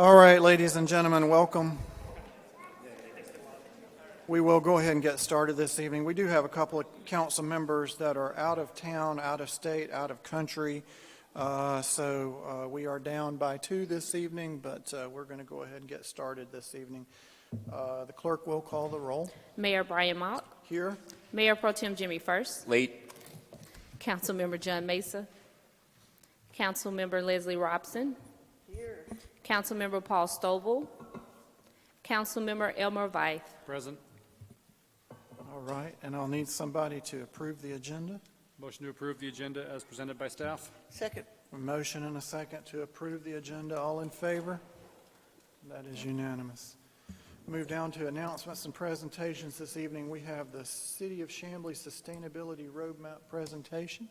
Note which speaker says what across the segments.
Speaker 1: All right, ladies and gentlemen, welcome. We will go ahead and get started this evening. We do have a couple of council members that are out of town, out of state, out of country. So we are down by 2 this evening, but we're going to go ahead and get started this evening. The clerk will call the roll.
Speaker 2: Mayor Brian Mock.
Speaker 1: Here.
Speaker 2: Mayor Pro Tem Jimmy First.
Speaker 3: Late.
Speaker 2: Councilmember John Mesa. Councilmember Leslie Robson.
Speaker 4: Here.
Speaker 2: Councilmember Paul Stovall. Councilmember Elmer Veith.
Speaker 3: Present.
Speaker 1: All right, and I'll need somebody to approve the agenda.
Speaker 3: Motion to approve the agenda as presented by staff.
Speaker 4: Second.
Speaker 1: A motion and a second to approve the agenda. All in favor? That is unanimous. Move down to announcements and presentations this evening. We have the City of Chamblee Sustainability Roadmap presentation.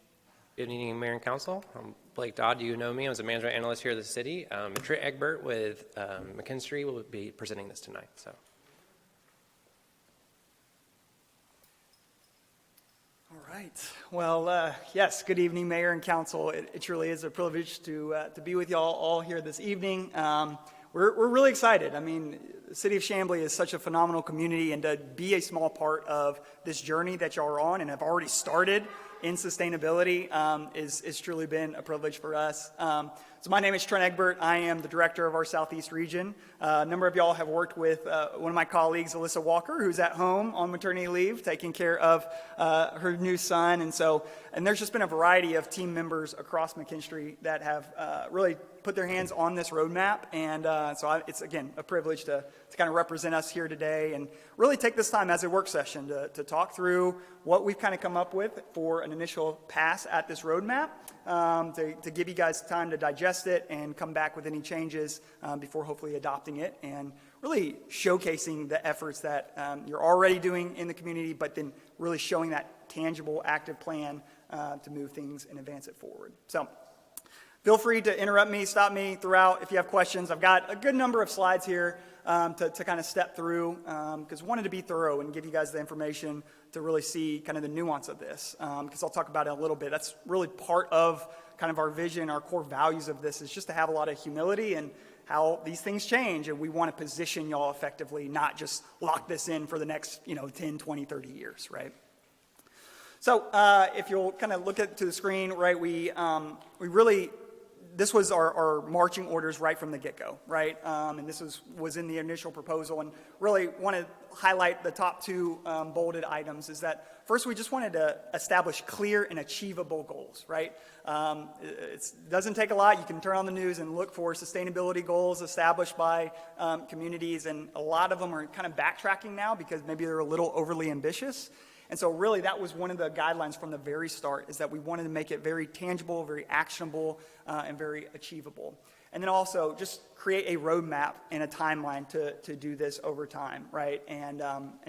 Speaker 5: Good evening, Mayor and Council. I'm Blake Dodd. You know me. I was a management analyst here at the city. Trey Egbert with McKinstry will be presenting this tonight. So.
Speaker 4: All right. Well, yes, good evening, Mayor and Council. It truly is a privilege to be with y'all all here this evening. We're really excited. I mean, the City of Chamblee is such a phenomenal community, and to be a small part of this journey that y'all are on and have already started in sustainability is truly been a privilege for us. So my name is Trent Egbert. I am the director of our Southeast region. A number of y'all have worked with one of my colleagues, Alyssa Walker, who's at home on maternity leave, taking care of her new son. And there's just been a variety of team members across McKinstry that have really put their hands on this roadmap. And it's, again, a privilege to kind of represent us here today and really take this time as a work session to talk through what we've kind of come up with for an initial pass at this roadmap, to give you guys time to digest it and come back with any changes before hopefully adopting it, and really showcasing the efforts that you're already doing in the community, but then really showing that tangible, active plan to move things and advance it forward. So feel free to interrupt me, stop me throughout if you have questions. I've got a good number of slides here to kind of step through, because I wanted to be thorough and give you guys the information to really see kind of the nuance of this, because I'll talk about it a little bit. That's really part of kind of our vision, our core values of this, is just to have a lot of humility and how these things change, and we want to position y'all effectively, not just lock this in for the next 10, 20, 30 years, right? So if you'll kind of look to the screen, right, we really, this was our marching orders right from the get-go, right? And this was in the initial proposal, and really want to highlight the top 2 bolded items. Is that first, we just wanted to establish clear and achievable goals, right? It doesn't take a lot. You can turn on the news and look for sustainability goals established by communities, and a lot of them are kind of backtracking now because maybe they're a little overly ambitious. And so really that was one of the guidelines from the very start, is that we wanted to make it very tangible, very actionable, and very achievable. And then also just create a roadmap and a timeline to do this over time, right? And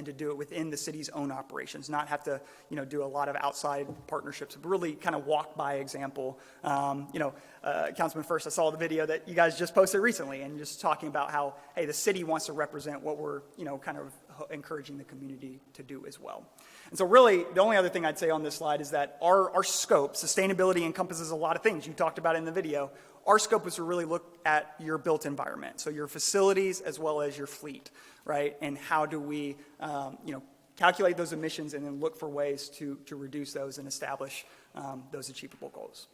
Speaker 4: to do it within the city's own operations, not have to, do a lot of outside partnerships, but really kind of walk by example. Councilman First, I saw the video that you guys just posted recently, and just talking about how, hey, the city wants to represent what we're, kind of encouraging the community to do as well. And so really, the only other thing I'd say on this slide is that our scope, sustainability, encompasses a lot of things. You talked about it in the video. Our scope is to really look at your built environment, so your facilities as well as your fleet, right? And how do we, calculate those emissions and then look for ways to reduce those and establish those achievable goals.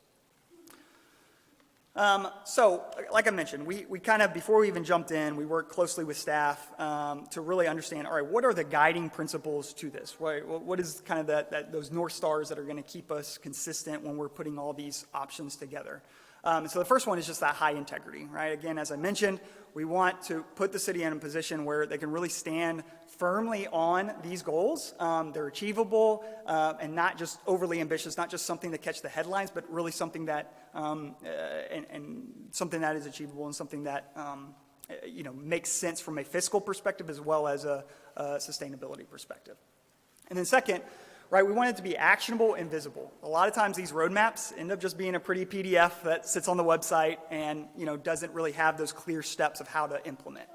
Speaker 4: So, like I mentioned, we kind of, before we even jumped in, we worked closely with staff to really understand, all right, what are the guiding principles to this? What is kind of those North Stars that are going to keep us consistent when we're putting all these options together? So the first one is just that high integrity, right? Again, as I mentioned, we want to put the city in a position where they can really stand firmly on these goals. They're achievable and not just overly ambitious, not just something to catch the headlines, but really something that and something that is achievable and something that makes sense from a fiscal perspective as well as a sustainability perspective. And then second, right, we want it to be actionable and visible. A lot of times these roadmaps end up just being a pretty PDF that sits on the website and doesn't really have those clear steps of how to implement.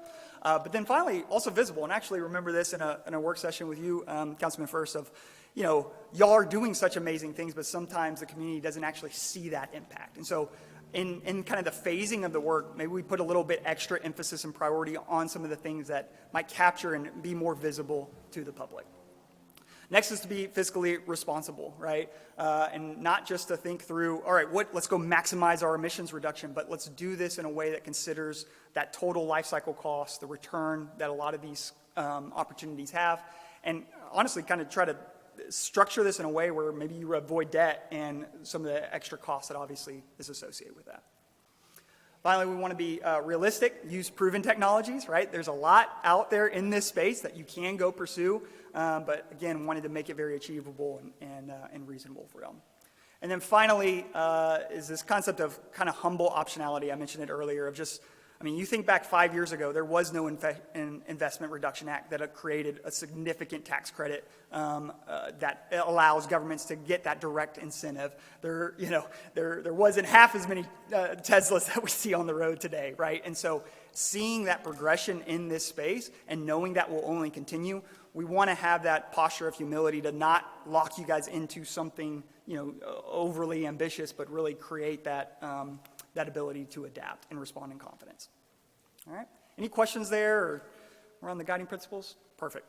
Speaker 4: But then finally, also visible. And actually remember this in a work session with you, Councilman First, of y'all are doing such amazing things, but sometimes the community doesn't actually see that impact. And so in kind of the phasing of the work, maybe we put a little bit extra emphasis and priority on some of the things that might capture and be more visible to the public. Next is to be fiscally responsible, right? And not just to think through, all right, let's go maximize our emissions reduction, but let's do this in a way that considers that total life cycle cost, the return that a lot of these opportunities have, and honestly kind of try to structure this in a way where maybe you avoid debt and some of the extra costs that obviously is associated with that. Finally, we want to be realistic, use proven technologies, right? There's a lot out there in this space that you can go pursue, but again, wanted to make it very achievable and reasonable for them. And then finally is this concept of kind of humble optionality. I mentioned it earlier of just, I mean, you think back 5 years ago, there was no Investment Reduction Act that created a significant tax credit that allows governments to get that direct incentive. There wasn't half as many Teslas that we see on the road today, right? And so seeing that progression in this space and knowing that will only continue, we want to have that posture of humility to not lock you guys into something, overly ambitious, but really create that ability to adapt and respond in confidence. All right. Any questions there or around the guiding principles? Perfect.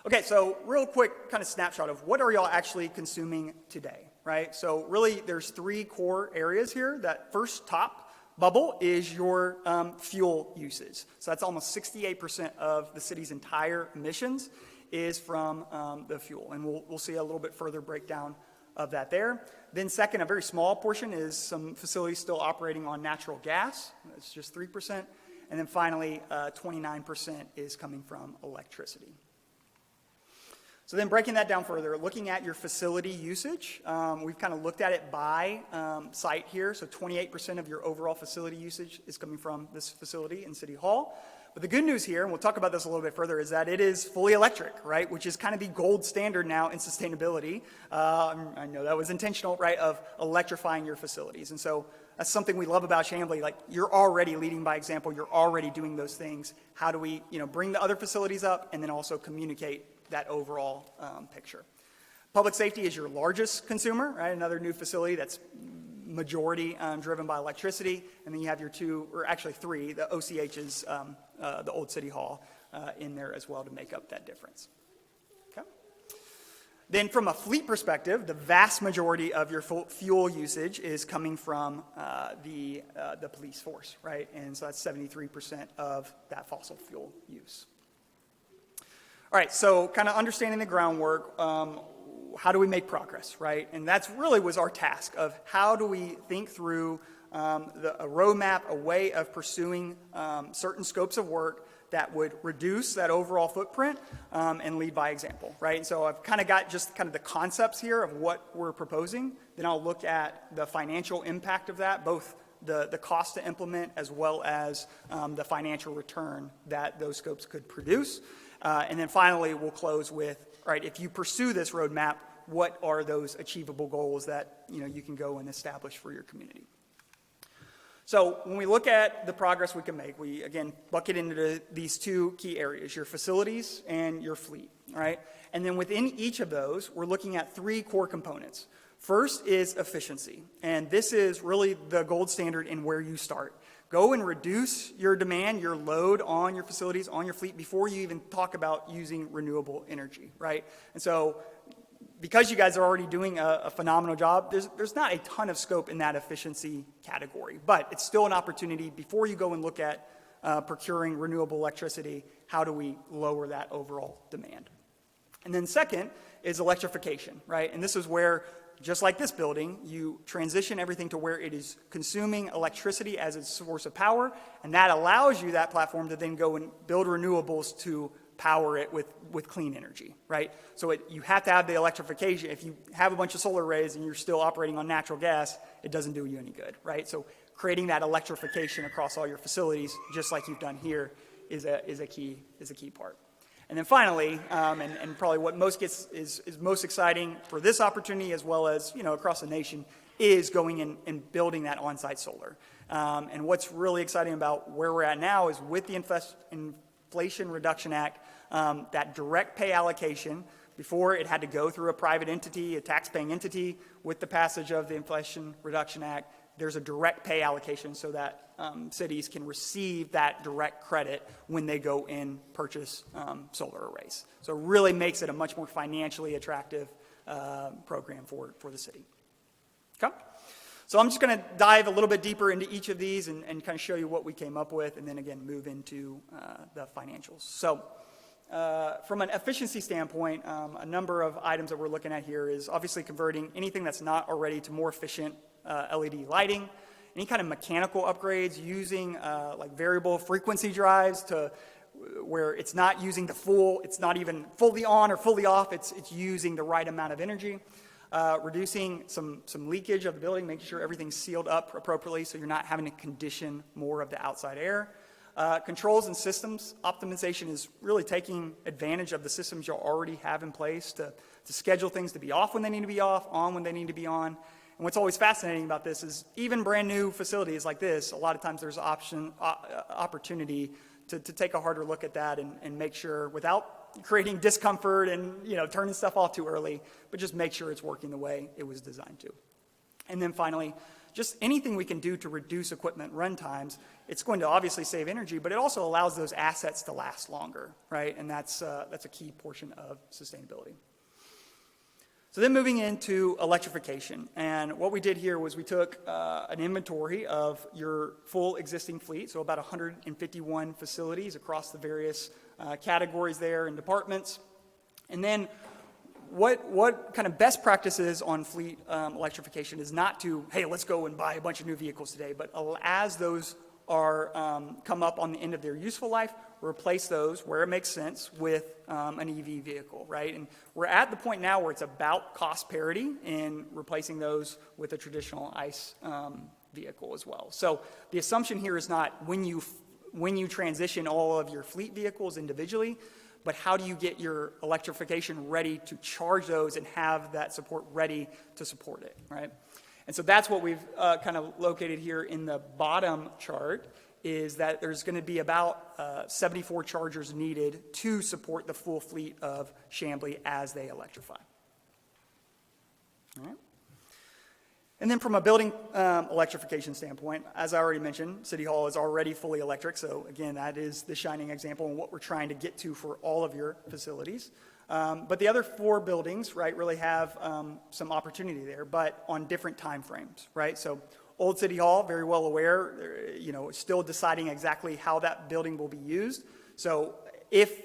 Speaker 4: Okay, so real quick kind of snapshot of what are y'all actually consuming today, right? So really there's 3 core areas here. That first top bubble is your fuel usage. So that's almost 68% of the city's entire emissions is from the fuel. And we'll see a little bit further breakdown of that there. Then second, a very small portion is some facilities still operating on natural gas. That's just 3%. And then finally, 29% is coming from electricity. So then breaking that down further, looking at your facility usage, we've kind of looked at it by site here. So 28% of your overall facility usage is coming from this facility in City Hall. But the good news here, and we'll talk about this a little bit further, is that it is fully electric, right? Which is kind of the gold standard now in sustainability. I know that was intentional, right, of electrifying your facilities. And so that's something we love about Chamblee. Like, you're already leading by example. You're already doing those things. How do we, bring the other facilities up and then also communicate that overall picture? Public safety is your largest consumer, right? Another new facility that's majority driven by electricity. And then you have your 2, or actually 3, the OCH's, the old City Hall in there as well to make up that difference. Okay. Then from a fleet perspective, the vast majority of your fuel usage is coming from the police force, right? And so that's 73% of that fossil fuel use. All right, so kind of understanding the groundwork, how do we make progress, right? And that's really was our task of how do we think through a roadmap, a way of pursuing certain scopes of work that would reduce that overall footprint and lead by example, right? And so I've kind of got just kind of the concepts here of what we're proposing. Then I'll look at the financial impact of that, both the cost to implement as well as the financial return that those scopes could produce. And then finally, we'll close with, right, if you pursue this roadmap, what are those achievable goals that you can go and establish for your community? So when we look at the progress we can make, we, again, bucket into these 2 key areas, your facilities and your fleet, all right? And then within each of those, we're looking at 3 core components. First is efficiency, and this is really the gold standard in where you start. Go and reduce your demand, your load on your facilities, on your fleet, before you even talk about using renewable energy, right? And so because you guys are already doing a phenomenal job, there's not a ton of scope in that efficiency category, but it's still an opportunity before you go and look at procuring renewable electricity. How do we lower that overall demand? And then second is electrification, right? And this is where, just like this building, you transition everything to where it is consuming electricity as its source of power, and that allows you that platform to then go and build renewables to power it with clean energy, right? So you have to have the electrification. If you have a bunch of solar arrays and you're still operating on natural gas, it doesn't do you any good, right? So creating that electrification across all your facilities, just like you've done here, is a key part. And then finally, and probably what is most exciting for this opportunity as well as across the nation, is going and building that on-site solar. And what's really exciting about where we're at now is with the Inflation Reduction Act, that direct pay allocation. Before, it had to go through a private entity, a tax-paying entity. With the passage of the Inflation Reduction Act, there's a direct pay allocation so that cities can receive that direct credit when they go and purchase solar arrays. So it really makes it a much more financially attractive program for the city. Okay? So I'm just going to dive a little bit deeper into each of these and kind of show you what we came up with, and then again move into the financials. So from an efficiency standpoint, a number of items that we're looking at here is obviously converting anything that's not already to more efficient LED lighting, any kind of mechanical upgrades using like variable frequency drives to where it's not using the full, it's not even fully on or fully off, it's using the right amount of energy. Reducing some leakage of the building, making sure everything's sealed up appropriately so you're not having to condition more of the outside air. Controls and systems optimization is really taking advantage of the systems you already have in place to schedule things to be off when they need to be off, on when they need to be on. And what's always fascinating about this is even brand new facilities like this, a lot of times there's opportunity to take a harder look at that and make sure without creating discomfort and turning stuff off too early, but just make sure it's working the way it was designed to. And then finally, just anything we can do to reduce equipment run times, it's going to obviously save energy, but it also allows those assets to last longer, right? And that's a key portion of sustainability. So then moving into electrification, and what we did here was we took an inventory of your full existing fleet, so about 151 facilities across the various categories there and departments, and then what kind of best practices on fleet electrification is not to, hey, let's go and buy a bunch of new vehicles today, but as those are come up on the end of their useful life, replace those where it makes sense with an EV vehicle, right? And we're at the point now where it's about cost parity in replacing those with a traditional ICE vehicle as well. So the assumption here is not when you transition all of your fleet vehicles individually, but how do you get your electrification ready to charge those and have that support ready to support it, right? And so that's what we've kind of located here in the bottom chart, is that there's going to be about 74 chargers needed to support the full fleet of Chamblee as they electrify. All right. And then from a building electrification standpoint, as I already mentioned, City Hall is already fully electric. So again, that is the shining example and what we're trying to get to for all of your facilities. But the other 4 buildings, right, really have some opportunity there, but on different time frames, right? So Old City Hall, very well aware, still deciding exactly how that building will be used. So if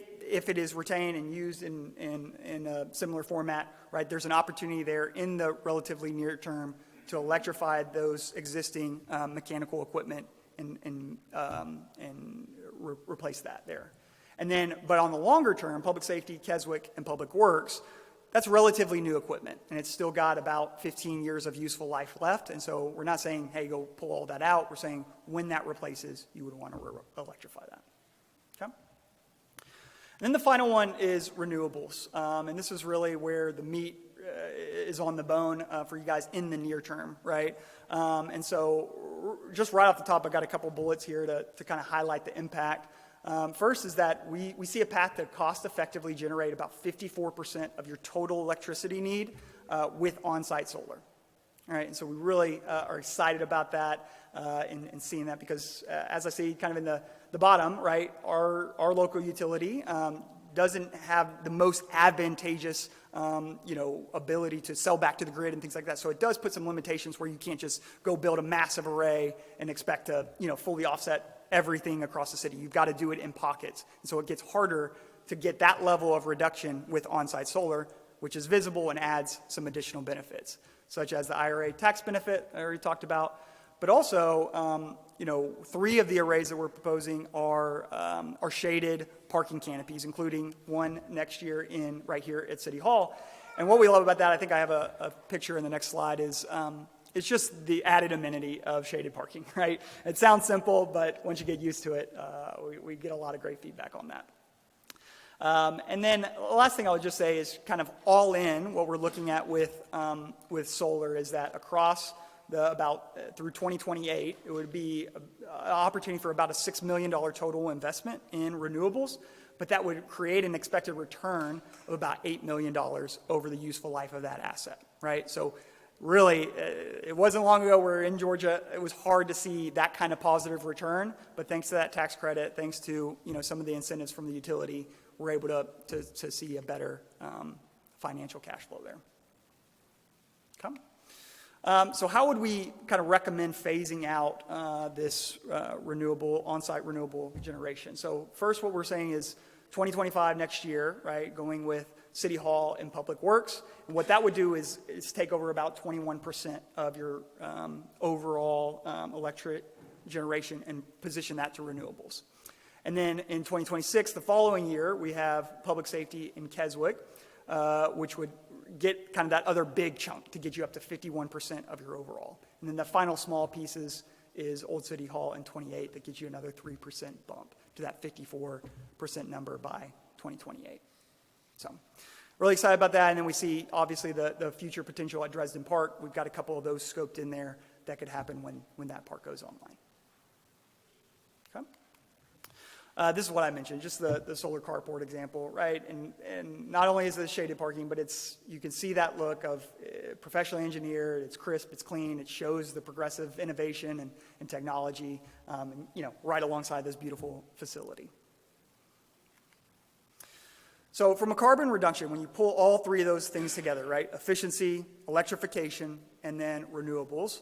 Speaker 4: it is retained and used in a similar format, right, there's an opportunity there in the relatively near term to electrify those existing mechanical equipment and replace that there. And then, but on the longer term, public safety, Keswick, and public works, that's relatively new equipment, and it's still got about 15 years of useful life left. And so we're not saying, hey, go pull all that out. We're saying when that replaces, you would want to electrify that. Okay? And then the final one is renewables. And this is really where the meat is on the bone for you guys in the near term, right? And so just right off the top, I got a couple bullets here to kind of highlight the impact. First is that we see a path to cost effectively generate about 54% of your total electricity need with on-site solar. All right, and so we really are excited about that and seeing that because as I see kind of in the bottom, right, our local utility doesn't have the most advantageous ability to sell back to the grid and things like that. So it does put some limitations where you can't just go build a massive array and expect to, fully offset everything across the city. You've got to do it in pockets. And so it gets harder to get that level of reduction with on-site solar, which is visible and adds some additional benefits, such as the IRA tax benefit I already talked about. But also, 3 of the arrays that we're proposing are shaded parking canopies, including one next year right here at City Hall. And what we love about that, I think I have a picture in the next slide, is it's just the added amenity of shaded parking, right? It sounds simple, but once you get used to it, we get a lot of great feedback on that. And then the last thing I would just say is kind of all in what we're looking at with solar is that across through 2028, it would be an opportunity for about a $6 million total investment in renewables, but that would create an expected return of about $8 million over the useful life of that asset, right? So really, it wasn't long ago we were in Georgia, it was hard to see that kind of positive return, but thanks to that tax credit, thanks to, some of the incentives from the utility, we're able to see a better financial cash flow there. Okay. So how would we kind of recommend phasing out this on-site renewable generation? So first, what we're saying is 2025 next year, right, going with City Hall and Public Works. And what that would do is take over about 21% of your overall electric generation and position that to renewables. And then in 2026, the following year, we have Public Safety in Keswick, which would get kind of that other big chunk to get you up to 51% of your overall. And then the final small pieces is Old City Hall in 28 that gets you another 3% bump to that 54% number by 2028. So really excited about that. And then we see, obviously, the future potential at Dresden Park. We've got a couple of those scoped in there that could happen when that park goes online. Okay. This is what I mentioned, just the solar carport example, right? And not only is it shaded parking, but you can see that look of professionally engineered, it's crisp, it's clean, it shows the progressive innovation and technology, right alongside this beautiful facility. So from a carbon reduction, when you pull all three of those things together, right? Efficiency, electrification, and then renewables,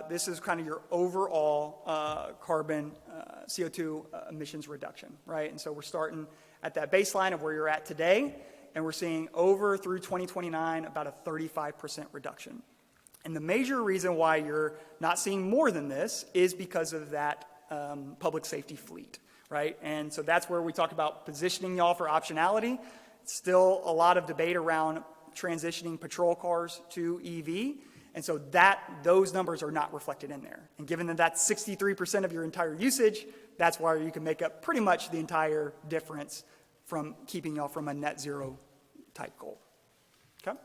Speaker 4: this is kind of your overall carbon CO2 emissions reduction, right? And so we're starting at that baseline of where you're at today, and we're seeing over through 2029 about a 35% reduction. And the major reason why you're not seeing more than this is because of that public safety fleet, right? And so that's where we talk about positioning y'all for optionality. Still a lot of debate around transitioning patrol cars to EV. And so those numbers are not reflected in there. And given that that's 63% of your entire usage, that's why you can make up pretty much the entire difference from keeping y'all from a net zero type goal. Okay?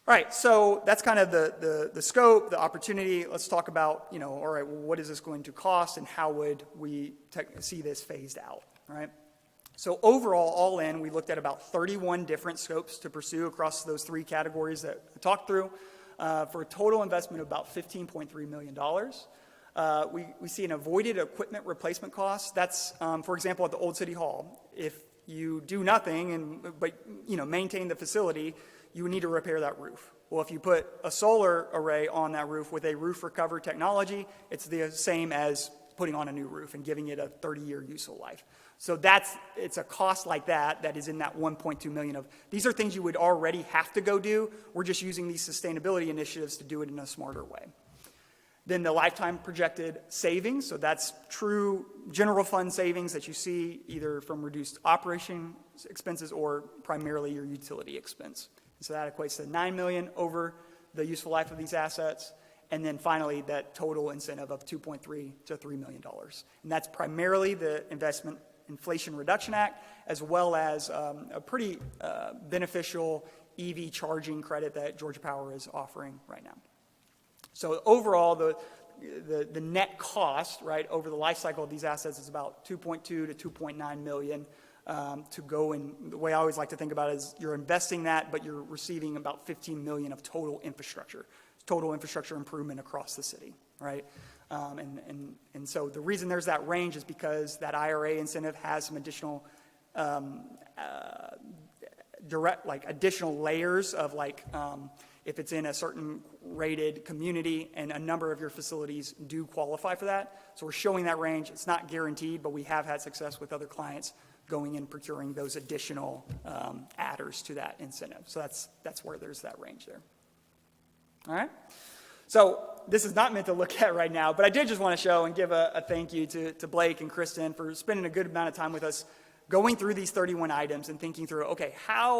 Speaker 4: All right, so that's kind of the scope, the opportunity. Let's talk about, all right, well, what is this going to cost and how would we see this phased out, right? So overall, all in, we looked at about 31 different scopes to pursue across those three categories that I talked through for a total investment of about $15.3 million. We see an avoided equipment replacement cost. That's, for example, at the Old City Hall. If you do nothing but maintain the facility, you would need to repair that roof. Well, if you put a solar array on that roof with a roof recover technology, it's the same as putting on a new roof and giving it a 30-year useful life. So it's a cost like that is in that 1.2 million of, these are things you would already have to go do. We're just using these sustainability initiatives to do it in a smarter way. Then the lifetime projected savings, so that's true general fund savings that you see either from reduced operation expenses or primarily your utility expense. So that equates to $9 million over the useful life of these assets. And then finally, that total incentive of $2.3 to $3 million. And that's primarily the Investment Inflation Reduction Act, as well as a pretty beneficial EV charging credit that Georgia Power is offering right now. So overall, the net cost, right, over the life cycle of these assets is about $2.2 to $2.9 million. To go in, the way I always like to think about it is you're investing that, but you're receiving about $15 million of total infrastructure improvement across the city, right? And so the reason there's that range is because that IRA incentive has some additional additional layers of if it's in a certain rated community and a number of your facilities do qualify for that. So we're showing that range. It's not guaranteed, but we have had success with other clients going and procuring those additional adders to that incentive. So that's where there's that range there. All right? So this is not meant to look at right now, but I did just want to show and give a thank you to Blake and Kristen for spending a good amount of time with us going through these 31 items and thinking through, okay,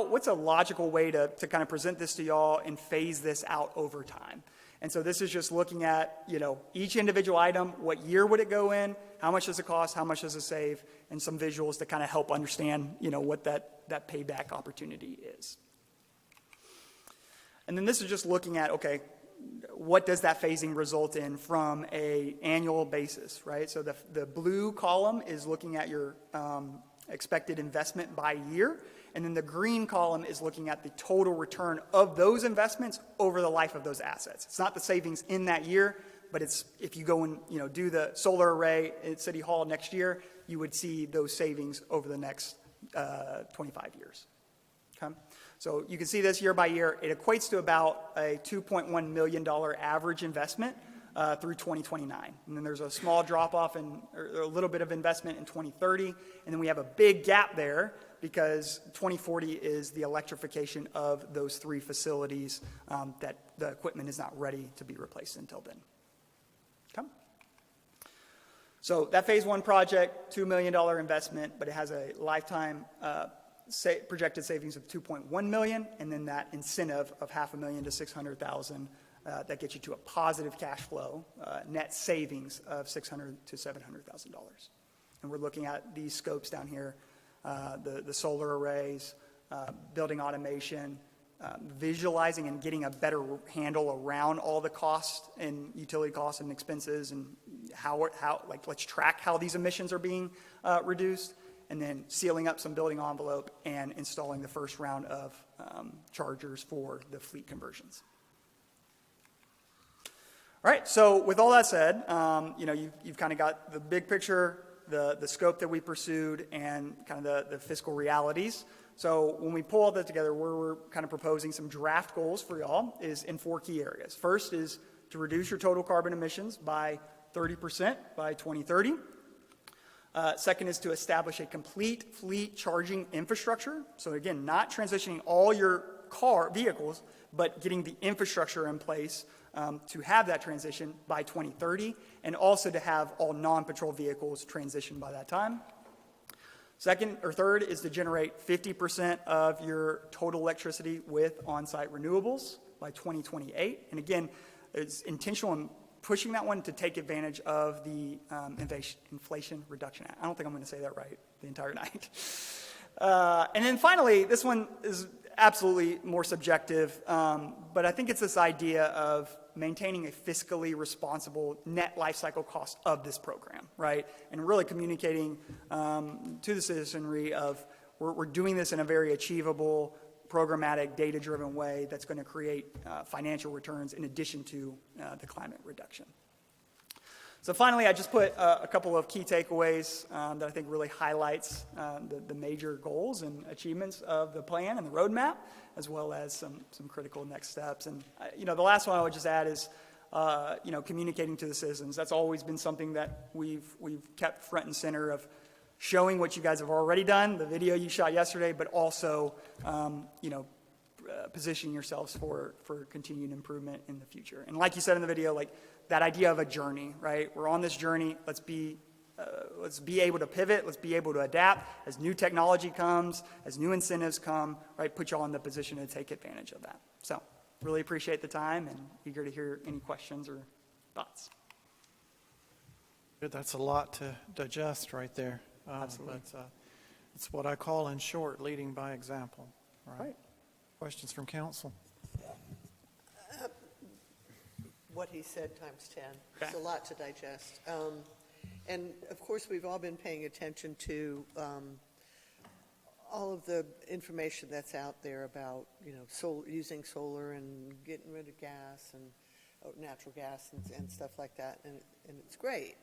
Speaker 4: what's a logical way to kind of present this to y'all and phase this out over time? And so this is just looking at, each individual item, what year would it go in, how much does it cost, how much does it save, and some visuals to kind of help understand, what that payback opportunity is. And then this is just looking at, okay, what does that phasing result in from an annual basis, right? So the blue column is looking at your expected investment by year, And then the green column is looking at the total return of those investments over the life of those assets. It's not the savings in that year, but it's if you go and do the solar array at City Hall next year, you would see those savings over the next 25 years. Okay? So you can see this year by year. It equates to about a $2.1 million average investment through 2029. And then there's a small drop-off or a little bit of investment in 2030. And then we have a big gap there because 2040 is the electrification of those 3 facilities that the equipment is not ready to be replaced until then. Okay. So that phase 1 project, $2 million investment, but it has a lifetime projected savings of $2.1 million, and then that incentive of $500,000 to $600,000 that gets you to a positive cash flow, net savings of $600,000 to $700,000. And we're looking at these scopes down here, the solar arrays, building automation, visualizing and getting a better handle around all the costs and utility costs and expenses, and let's track how these emissions are being reduced, and then sealing up some building envelope and installing the first round of chargers for the fleet conversions. All right, so with all that said, you've kind of got the big picture, the scope that we pursued, and kind of the fiscal realities. So when we pull all that together, we're kind of proposing some draft goals for y'all is in 4 key areas. First is to reduce your total carbon emissions by 30% by 2030. Second is to establish a complete fleet charging infrastructure. So again, not transitioning all your vehicles, but getting the infrastructure in place to have that transition by 2030, and also to have all non-patrol vehicles transition by that time. Second or third is to generate 50% of your total electricity with on-site renewables by 2028. And again, it's intentional in pushing that one to take advantage of the Inflation Reduction Act. I don't think I'm going to say that right the entire night. And then finally, this one is absolutely more subjective, but I think it's this idea of maintaining a fiscally responsible net life cycle cost of this program, right? And really communicating to the citizenry of we're doing this in a very achievable, programmatic, data-driven way that's going to create financial returns in addition to the climate reduction. So finally, I just put a couple of key takeaways that I think really highlights the major goals and achievements of the plan and the roadmap, as well as some critical next steps. And the last one I would just add is communicating to the citizens. That's always been something that we've kept front and center of showing what you guys have already done, the video you shot yesterday, but also positioning yourselves for continued improvement in the future. And like you said in the video, like that idea of a journey, right? We're on this journey. Let's be able to pivot. Let's be able to adapt as new technology comes, as new incentives come, right? Put y'all in the position to take advantage of that. So really appreciate the time and eager to hear any questions or thoughts.
Speaker 1: Good, that's a lot to digest right there.
Speaker 4: Absolutely.
Speaker 1: But it's what I call, in short, leading by example.
Speaker 4: Right.
Speaker 1: Questions from council?
Speaker 6: What he said times 10.
Speaker 4: Okay.
Speaker 6: It's a lot to digest. And of course, we've all been paying attention to all of the information that's out there about, using solar and getting rid of gas and natural gas and stuff like that, and it's great.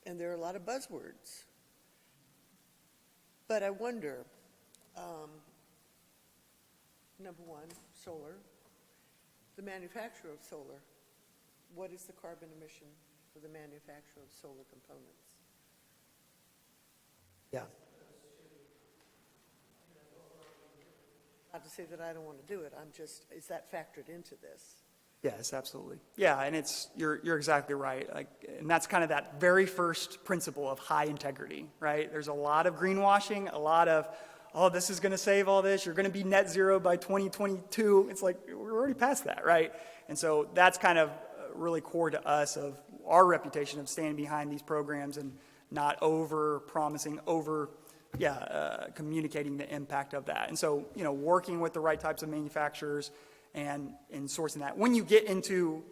Speaker 6: And there are a lot of buzzwords. But I wonder, number one, solar. The manufacturer of solar, what is the carbon emission for the manufacturer of solar components?
Speaker 4: Yeah.
Speaker 6: Not to say that I don't want to do it, is that factored into this?
Speaker 4: Yes, absolutely. Yeah, and you're exactly right. And that's kind of that very first principle of high integrity, right? There's a lot of greenwashing, a lot of, this is going to save all this. You're going to be net zero by 2022. It's like, we're already past that, right? And so that's kind of really core to us of our reputation of standing behind these programs and not over-promising, communicating the impact of that. And so, working with the right types of manufacturers and sourcing that. When you get into,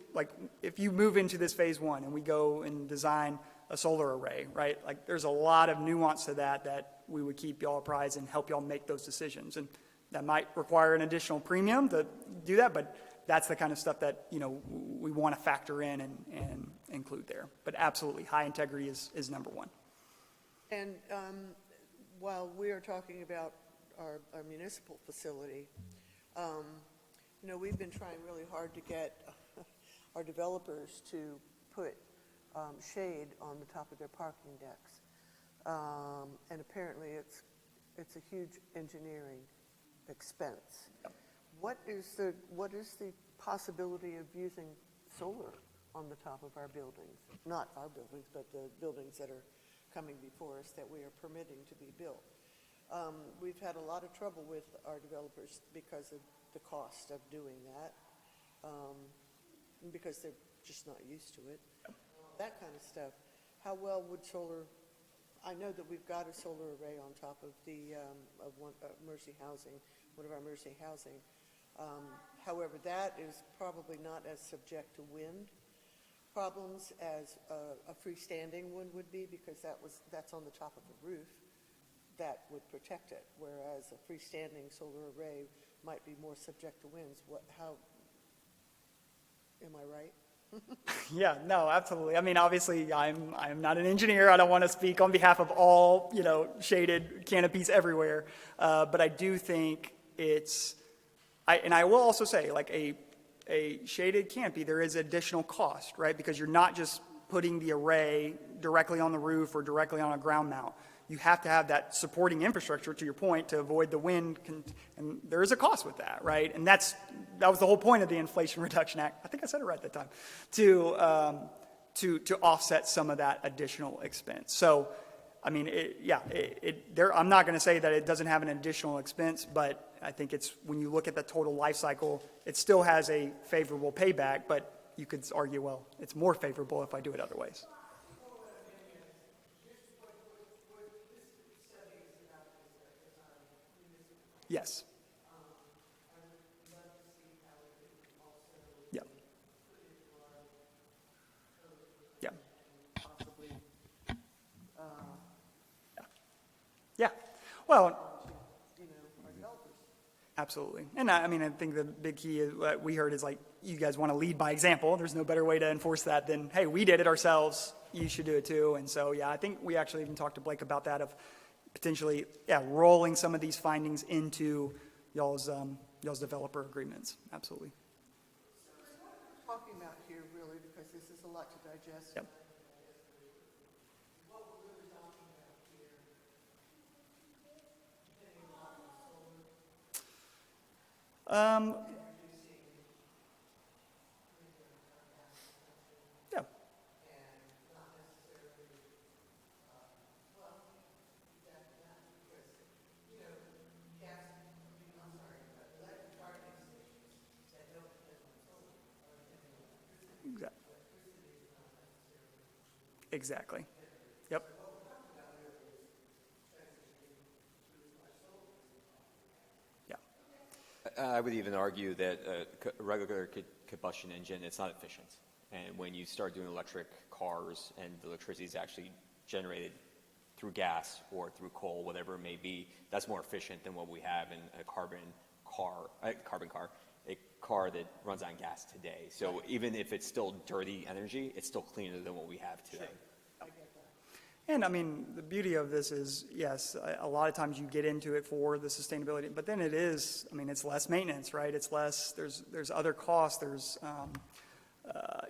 Speaker 4: if you move into this phase 1 and we go and design a solar array, right? There's a lot of nuance to that we would keep y'all apprised and help y'all make those decisions. And that might require an additional premium to do that, but that's the kind of stuff that, we want to factor in and include there. But absolutely, high integrity is number one.
Speaker 6: And while we are talking about our municipal facility, we've been trying really hard to get our developers to put shade on the top of their parking decks. And apparently it's a huge engineering expense. What is the possibility of using solar on the top of our buildings? Not our buildings, but the buildings that are coming before us that we are permitting to be built. We've had a lot of trouble with our developers because of the cost of doing that, because they're just not used to it. That kind of stuff. How well would solar? I know that we've got a solar array on top of the Mercy Housing, one of our Mercy Housing. However, that is probably not as subject to wind problems as a freestanding one would be, because that's on the top of a roof that would protect it, whereas a freestanding solar array might be more subject to winds. How, am I right?
Speaker 4: Yeah, no, absolutely. I mean, obviously, I'm not an engineer. I don't want to speak on behalf of all, shaded canopies everywhere. But I do think and I will also say, like a shaded canopy, there is additional cost, right? Because you're not just putting the array directly on the roof or directly on a ground mount. You have to have that supporting infrastructure, to your point, to avoid the wind, and there is a cost with that, right? And that was the whole point of the Inflation Reduction Act. I think I said it right at that time, to offset some of that additional expense. So, I mean, I'm not going to say that it doesn't have an additional expense, but I think it's, when you look at the total life cycle, it still has a favorable payback, but you could argue, well, it's more favorable if I do it other ways. Yes. Yeah. Yeah. Yeah. Well, absolutely. And I mean, I think the big key is what we heard is, like, you guys want to lead by example. There's no better way to enforce that than, hey, we did it ourselves, you should do it too. And so, yeah, I think we actually even talked to Blake about that, of potentially, rolling some of these findings into y'all's developer agreements. Absolutely.
Speaker 6: Talking about here, really, because this is a lot to digest.
Speaker 4: Yep. Yeah. Exactly. Yep. Yeah.
Speaker 7: I would even argue that a regular combustion engine, it's not efficient. And when you start doing electric cars and the electricity is actually generated through gas or through coal, whatever it may be, that's more efficient than what we have in a carbon car, a car that runs on gas today. So even if it's still dirty energy, it's still cleaner than what we have today.
Speaker 4: And I mean, the beauty of this is, yes, a lot of times you get into it for the sustainability, but then it is, I mean, it's less maintenance, right? It's less, there's other costs, there's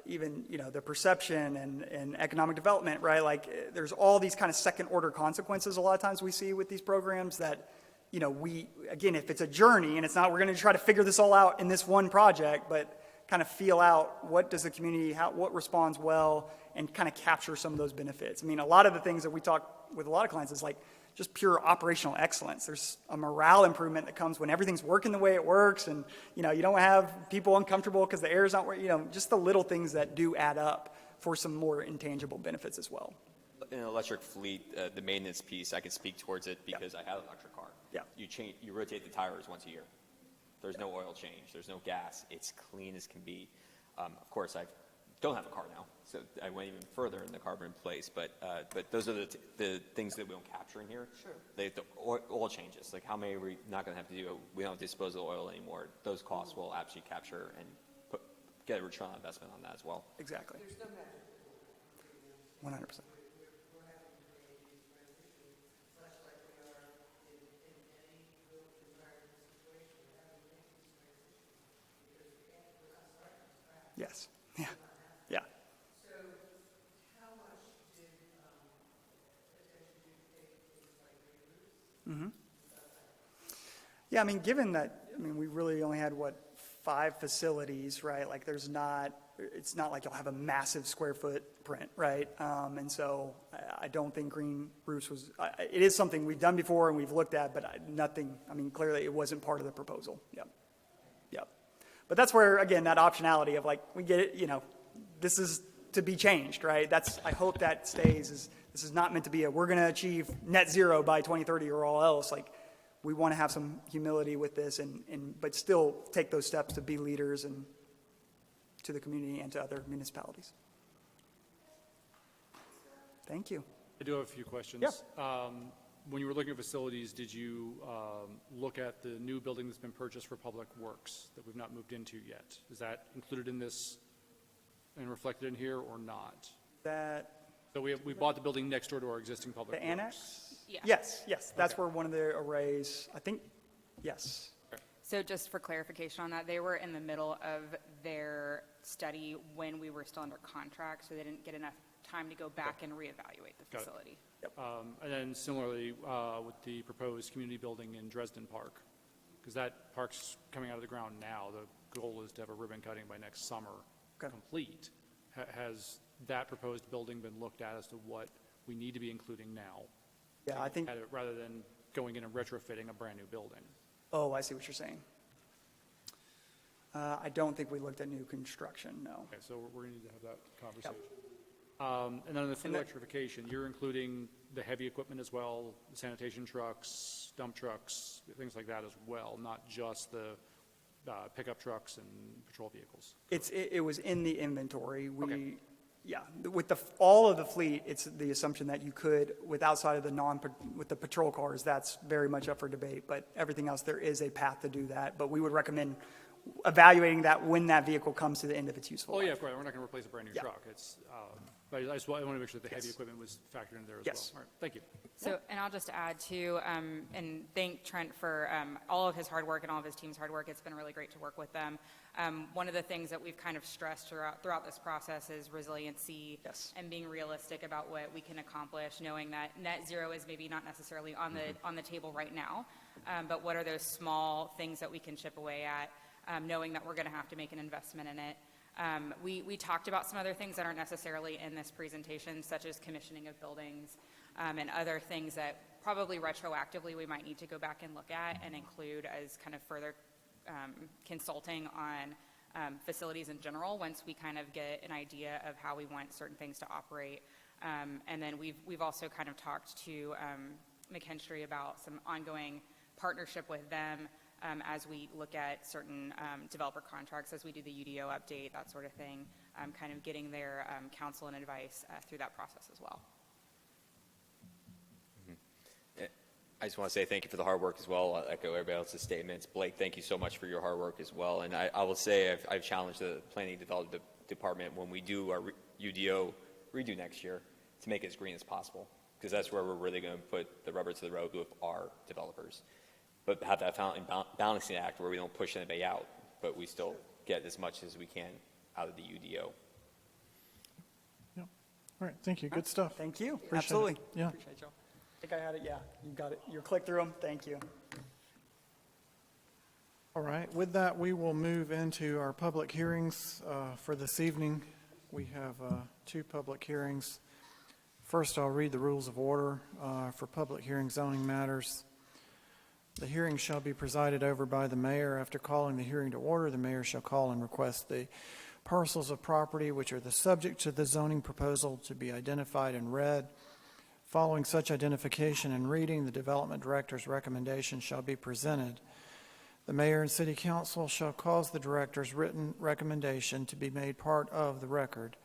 Speaker 4: even, the perception and economic development, right? Like, there's all these kind of second order consequences a lot of times we see with these programs that, again, if it's a journey and it's not, we're going to try to figure this all out in this one project, but kind of feel out what does the community, what responds well, and kind of capture some of those benefits. I mean, a lot of the things that we talk with a lot of clients is like just pure operational excellence. There's a morale improvement that comes when everything's working the way it works, and you don't have people uncomfortable because the air is not working. Just the little things that do add up for some more intangible benefits as well.
Speaker 7: In an electric fleet, the maintenance piece, I can speak towards it because I have an electric car.
Speaker 4: Yeah.
Speaker 7: You rotate the tires once a year. There's no oil change. There's no gas. It's clean as can be. Of course, I don't have a car now, So I went even further in the carbon in place, but those are the things that we don't capture in here.
Speaker 6: Sure.
Speaker 7: The oil changes, like how many are we not going to have to do? We don't have to dispose of oil anymore. Those costs will actually capture and get a return on investment on that as well.
Speaker 4: Exactly.
Speaker 6: There's no magic.
Speaker 4: 100%. Yes. Yeah. Yeah. Yeah, I mean, given that, I mean, we really only had, 5 facilities, right? Like, it's not like you'll have a massive square footprint, right? And so I don't think green roofs it is something we've done before and we've looked at, but nothing, I mean, clearly it wasn't part of the proposal. Yep. Yep. But that's where, again, that optionality of like, we get it, this is to be changed, right? I hope that stays, this is not meant to be we're going to achieve net zero by 2030 or all else. Like, we want to have some humility with this but still take those steps to be leaders and to the community and to other municipalities. Thank you.
Speaker 3: I do have a few questions.
Speaker 4: Yeah.
Speaker 3: When you were looking at facilities, did you look at the new building that's been purchased for Public Works that we've not moved into yet? Is that included in this and reflected in here or not? So we bought the building next door to our existing Public
Speaker 4: The
Speaker 3: Works.
Speaker 4: annex?
Speaker 2: Yeah.
Speaker 4: Yes. That's
Speaker 3: Okay.
Speaker 4: where one of the arrays, I think, yes.
Speaker 8: So just for clarification on that, they were in the middle of their study when we were still under contract, so they didn't get enough time to go back and reevaluate the
Speaker 3: Got it.
Speaker 8: facility.
Speaker 3: And then similarly, with the proposed community building in Dresden Park, because that park's coming out of the ground now. The goal is to have a ribbon cutting by next summer complete. Has that proposed building been looked at as to what we need to be including now?
Speaker 4: Yeah, I think,
Speaker 3: Rather than going in and retrofitting a brand-new building?
Speaker 4: oh, I see what you're saying. I don't think we looked at new construction, no.
Speaker 3: Okay, so we're going to need to have that conversation. And then on the full electrification, you're including the heavy equipment as well, sanitation trucks, dump trucks, things like that as well, not just the pickup trucks and patrol vehicles.
Speaker 4: It was in the inventory.
Speaker 3: Okay.
Speaker 4: Yeah, with all of the fleet, it's the assumption that you could, with outside of with the patrol cars, that's very much up for debate, but everything else, there is a path to do that. But we would recommend evaluating that when that vehicle comes to the end of its useful
Speaker 3: Oh,
Speaker 4: life.
Speaker 3: yeah, of course, we're not going to replace a brand-new truck. It's, but I want to make sure that the heavy equipment was factored in there as
Speaker 4: Yes.
Speaker 3: well. All right, thank you.
Speaker 8: So, and I'll just add too, and thank Trent for all of his hard work and all of his team's hard work. It's been really great to work with them. One of the things that we've kind of stressed throughout this process is resiliency and being realistic about what we can accomplish, knowing that net zero is maybe not necessarily on the table right now, but what are those small things that we can chip away at, knowing that we're going to have to make an investment in it. We talked about some other things that aren't necessarily in this presentation, such as commissioning of buildings and other things that probably retroactively we might need to go back and look at and include as kind of further consulting on facilities in general once we kind of get an idea of how we want certain things to operate. And then we've also kind of talked to McKinstry about some ongoing partnership with them as we look at certain developer contracts, as we do the UDO update, that sort of thing, kind of getting their counsel and advice through that process as well.
Speaker 7: I just want to say thank you for the hard work as well. I'll echo everybody else's statements. Blake, thank you so much for your hard work as well. And I will say I've challenged the Planning and Development Department when we do our UDO redo next year to make it as green as possible, because that's where we're really going to put the rubber to the road with our developers. But have that balancing act where we don't push anybody out, but we still get as much as we can out of the UDO.
Speaker 1: Yep. All right, thank you. Good stuff.
Speaker 4: Thank you.
Speaker 1: Appreciate it.
Speaker 4: Absolutely.
Speaker 1: Yeah.
Speaker 4: Appreciate y'all. I think I had it. Yeah, you got it. You clicked through them. Thank you.
Speaker 1: All right, with that, we will move into our public hearings for this evening. We have 2 public hearings. First, I'll read the rules of order for public hearing zoning matters. The hearing shall be presided over by the mayor. After calling the hearing to order, the mayor shall call and request the parcels of property which are the subject to the zoning proposal to be identified and read. Following such identification and reading, the development director's recommendation shall be presented. The mayor and city council shall cause the director's written recommendation to be made part of the record.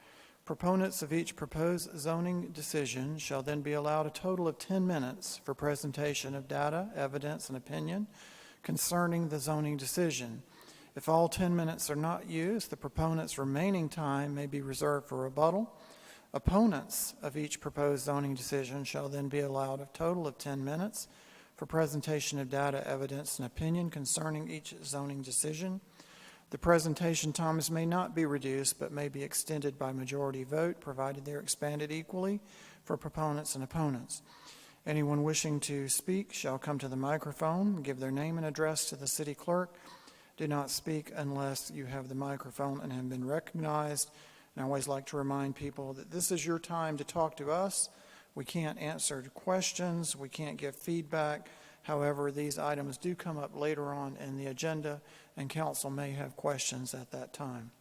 Speaker 1: Proponents of each proposed zoning decision shall then be allowed a total of 10 minutes for presentation of data, evidence, and opinion concerning the zoning decision. If all 10 minutes are not used, the proponent's remaining time may be reserved for rebuttal. Opponents of each proposed zoning decision shall then be allowed a total of 10 minutes for presentation of data, evidence, and opinion concerning each zoning decision. The presentation times may not be reduced, but may be extended by majority vote, provided they are expanded equally for proponents and opponents. Anyone wishing to speak shall come to the microphone, give their name and address to the city clerk. Do not speak unless you have the microphone and have been recognized. And I always like to remind people that this is your time to talk to us. We can't answer questions. We can't give feedback. However, these items do come up later on in the agenda, and council may have questions at that time.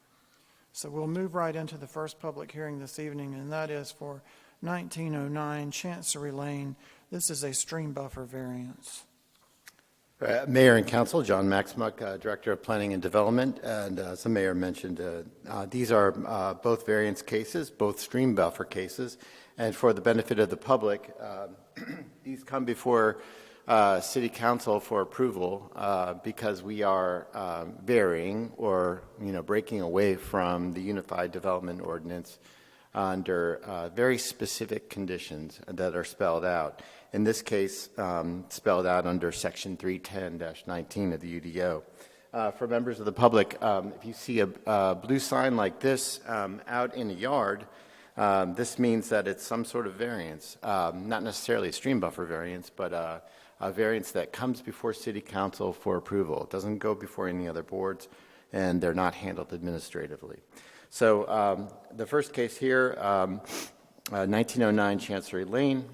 Speaker 1: So we'll move right into the first public hearing this evening, and that is for 1909 Chancery Lane. This is a stream buffer variance.
Speaker 9: Mayor and Council, John Maxmuck, Director of Planning and Development, and as the Mayor mentioned, these are both variance cases, both stream buffer cases, and for the benefit of the public, these come before City Council for approval because we are varying or breaking away from the Unified Development Ordinance under very specific conditions that are spelled out. In this case, spelled out under Section 310-19 of the UDO. For members of the public, if you see a blue sign like this out in a yard, this means that it's some sort of variance, not necessarily a stream buffer variance, but a variance that comes before City Council for approval. It doesn't go before any other boards, and they're not handled administratively. So the first case here, 1909 Chancery Lane,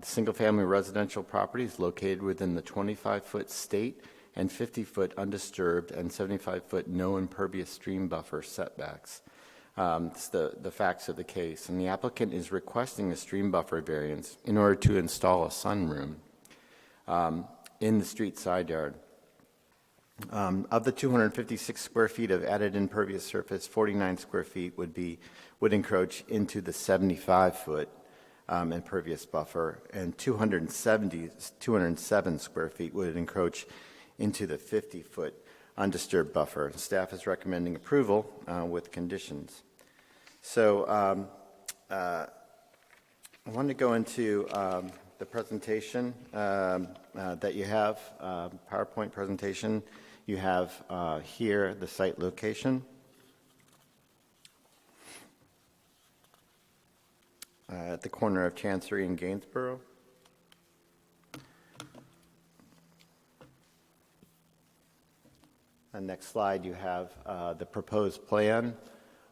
Speaker 9: single-family residential property is located within the 25-foot state and 50-foot undisturbed and 75-foot no impervious stream buffer setbacks. It's the facts of the case. And the applicant is requesting a stream buffer variance in order to install a sunroom in the street side yard. Of the 256 square feet of added impervious surface, 49 square feet would encroach into the 75-foot impervious buffer, and 207 square feet would encroach into the 50-foot undisturbed buffer. Staff is recommending approval with conditions. So I want to go into the presentation that you have, PowerPoint presentation. You have here the site location. At the corner of Chancery and Gainsborough. And next slide, you have the proposed plan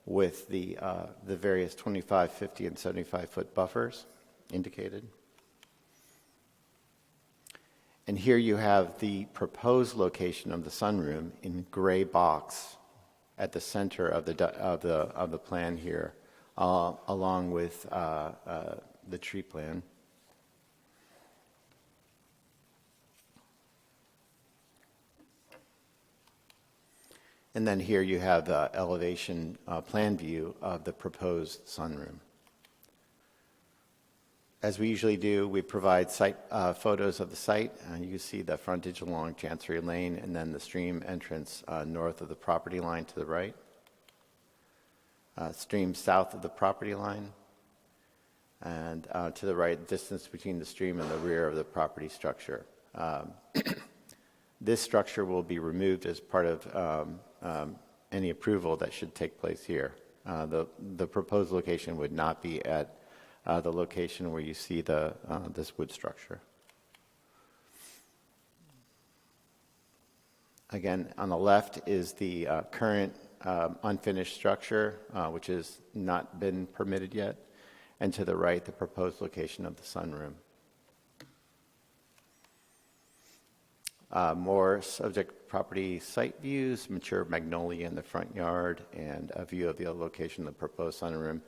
Speaker 9: with the various 25, 50, and 75-foot buffers indicated. And here you have the proposed location of the sunroom in gray box at the center of the plan here, along with the tree plan. And then here you have the elevation plan view of the proposed sunroom. As we usually do, we provide site photos of the site. You see the frontage along Chancery Lane and then the stream entrance north of the property line to the right. Stream south of the property line. And to the right, distance between the stream and the rear of the property structure. This structure will be removed as part of any approval that should take place here. The proposed location would not be at the location where you see this wood structure. Again, on the left is the current unfinished structure, which has not been permitted yet, and to the right, the proposed location of the sunroom. More subject property site views, mature magnolia in the front yard, and a view of the location of the proposed sunroom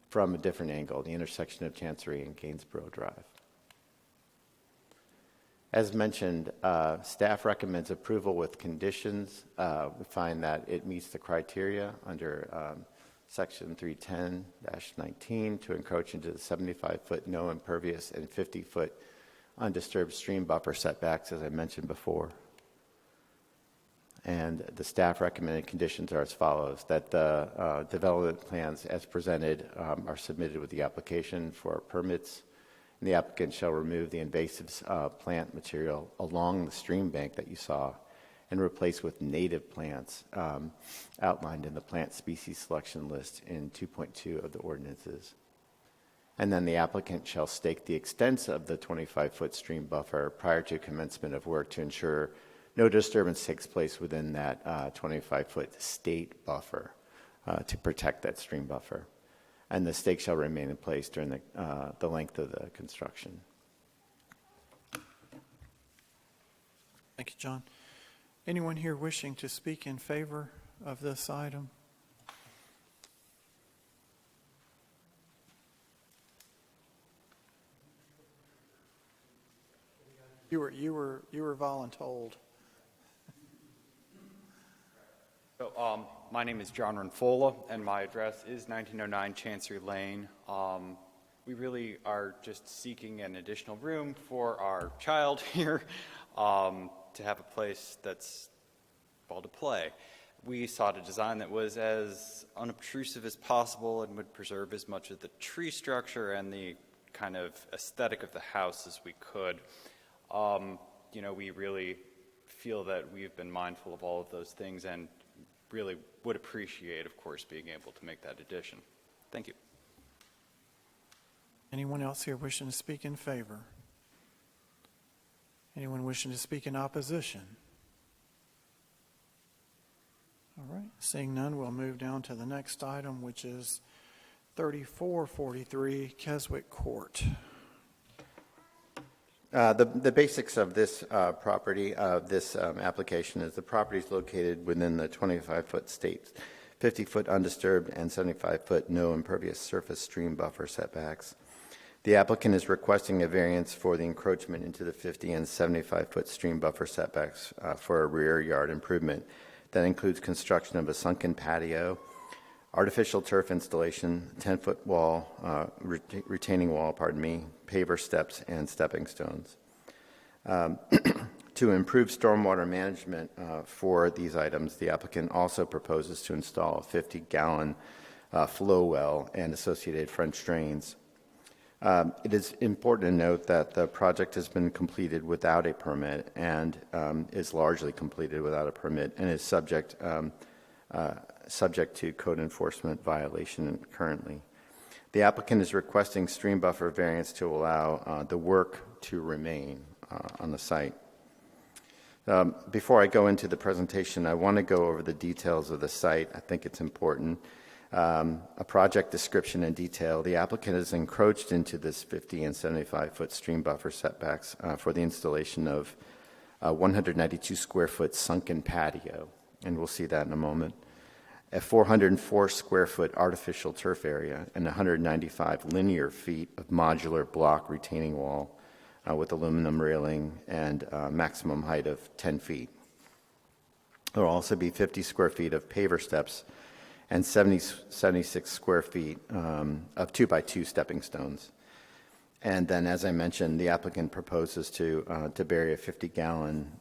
Speaker 9: from a different angle, the intersection of Chancery and Gainsborough Drive. As mentioned, staff recommends approval with conditions. We find that it meets the criteria under Section 310-19, to encroach into the 75-foot no impervious and 50-foot undisturbed stream buffer setbacks, as I mentioned before. And the staff recommended conditions are as follows: that the development plans as presented are submitted with the application for permits, and the applicant shall remove the invasive plant material along the stream bank that you saw and replace with native plants outlined in the plant species selection list in 2.2 of the ordinances. And then the applicant shall stake the extent of the 25-foot stream buffer prior to commencement of work to ensure no disturbance takes place within that 25-foot state buffer to protect that stream buffer. And the stake shall remain in place during the length of the construction.
Speaker 1: Thank you, John. Anyone here wishing to speak in favor of this item? You were voluntold.
Speaker 10: So, my name is John Renfola, and my address is 1909 Chancery Lane. We really are just seeking an additional room for our child here to have a place that's well to play. We sought a design that was as unobtrusive as possible and would preserve as much of the tree structure and the kind of aesthetic of the house as we could. You know, we really feel that we've been mindful of all of those things and really would appreciate, of course, being able to make that addition. Thank you.
Speaker 1: Anyone else here wishing to speak in favor? Anyone wishing to speak in opposition? All right, seeing none, we'll move down to the next item, which is 3443 Keswick Court.
Speaker 9: The basics of this property, this application, is the property is located within the 25-foot state, 50-foot undisturbed, and 75-foot no impervious surface stream buffer setbacks. The applicant is requesting a variance for the encroachment into the 50 and 75-foot stream buffer setbacks for a rear yard improvement that includes construction of a sunken patio, artificial turf installation, 10-foot wall, retaining wall, paver steps, and stepping stones. To improve stormwater management for these items, the applicant also proposes to install a 50-gallon flow well and associated French drains. It is important to note that the project has been completed without a permit and is largely completed without a permit and is subject to code enforcement violation currently. The applicant is requesting stream buffer variance to allow the work to remain on the site. Before I go into the presentation, I want to go over the details of the site. I think it's important. A project description and detail. The applicant has encroached into this 50 and 75-foot stream buffer setbacks for the installation of a 192 square foot sunken patio, and we'll see that in a moment, a 404 square foot artificial turf area, and 195 linear feet of modular block retaining wall with aluminum railing and maximum height of 10 feet. There will also be 50 square feet of paver steps and 76 square feet of 2x2 stepping stones. And then, as I mentioned, the applicant proposes to bury a 50-gallon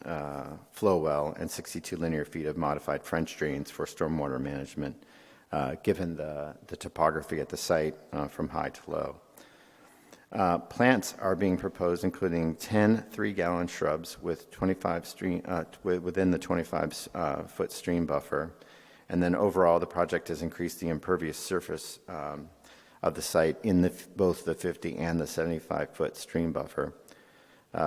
Speaker 9: flow well and 62 linear feet of modified French drains for stormwater management, given the topography at the site from high to low. Plants are being proposed, including 10 3-gallon shrubs with 25 within the 25-foot stream buffer. And then overall, the project has increased the impervious surface of the site in both the 50 and the 75-foot stream buffer,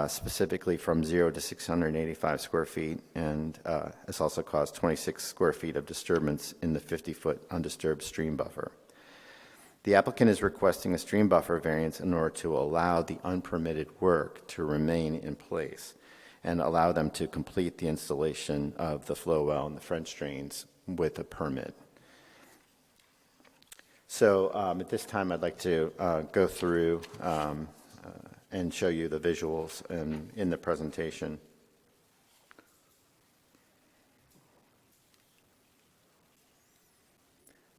Speaker 9: specifically from 0 to 685 square feet, and has also caused 26 square feet of disturbance in the 50-foot undisturbed stream buffer. The applicant is requesting a stream buffer variance in order to allow the unpermitted work to remain in place and allow them to complete the installation of the flow well and the French drains with a permit. So at this time, I'd like to go through and show you the visuals in the presentation.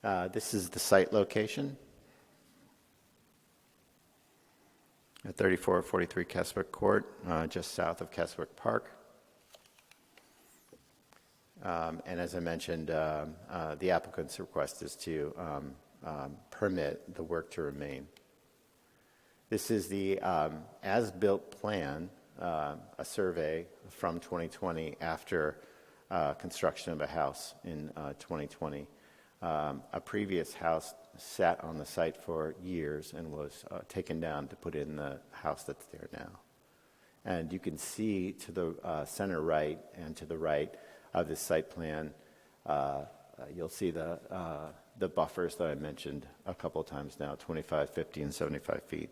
Speaker 9: This is the site location at 3443 Keswick Court, just south of Keswick Park. And as I mentioned, the applicant's request is to permit the work to remain. This is the as-built plan, a survey from 2020 after construction of a house in 2020. A previous house sat on the site for years and was taken down to put in the house that's there now. And you can see to the center right and to the right of this site plan, you'll see the buffers that I mentioned a couple of times now, 25, 50, and 75 feet.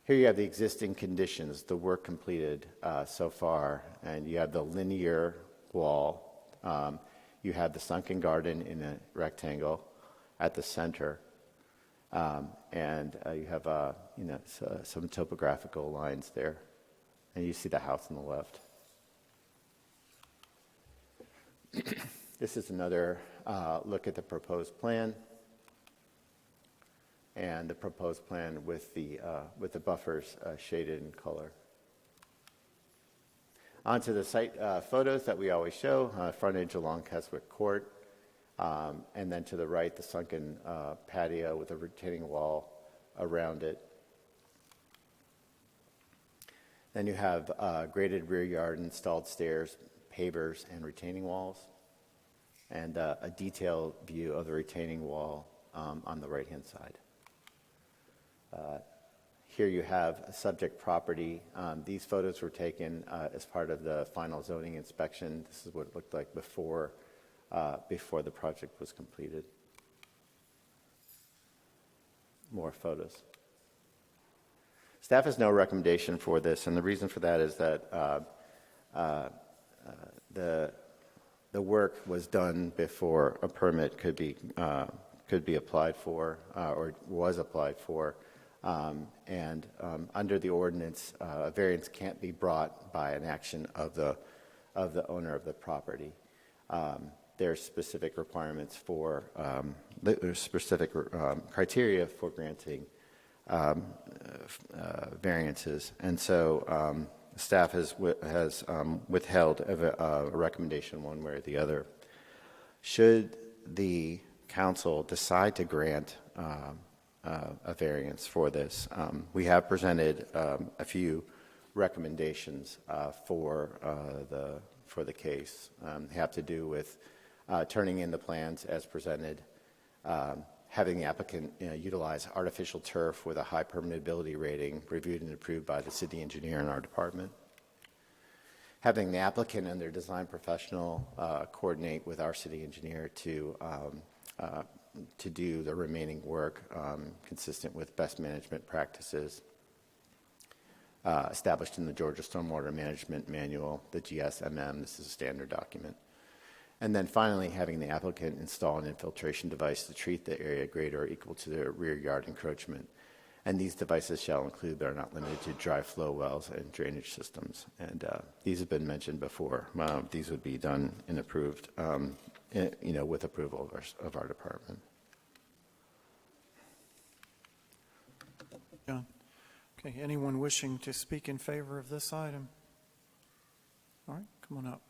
Speaker 9: Here you have the existing conditions, the work completed so far, and you have the linear wall. You have the sunken garden in a rectangle at the center, and you have some topographical lines there, and you see the house on the left. This is another look at the proposed plan, and the proposed plan with the buffers shaded in color. Onto the site photos that we always show, frontage along Keswick Court, and then to the right, the sunken patio with a retaining wall around it. Then you have graded rear yard, installed stairs, pavers, and retaining walls, and a detailed view of the retaining wall on the right-hand side. Here you have a subject property. These photos were taken as part of the final zoning inspection. This is what it looked like before the project was completed. More photos. Staff has no recommendation for this, and the reason for that is that the work was done before a permit could be applied for or was applied for. And under the ordinance, a variance can't be brought by an action of the owner of the property. There's specific requirements for there's specific criteria for granting variances, and so staff has withheld a recommendation one way or the other. Should the council decide to grant a variance for this, we have presented a few recommendations for the case. They have to do with turning in the plans as presented, having the applicant utilize artificial turf with a high permeability rating reviewed and approved by the city engineer in our department, having the applicant and their design professional coordinate with our city engineer to do the remaining work consistent with best management practices established in the Georgia Stormwater Management Manual, the GSMM. This is a standard document. And then finally, having the applicant install an infiltration device to treat the area greater or equal to the rear yard encroachment. And these devices shall include, but are not limited to, dry flow wells and drainage systems. And these have been mentioned before. These would be done and approved, with approval of our department.
Speaker 1: John. Okay, anyone wishing to speak in favor of this item? All right, come on up.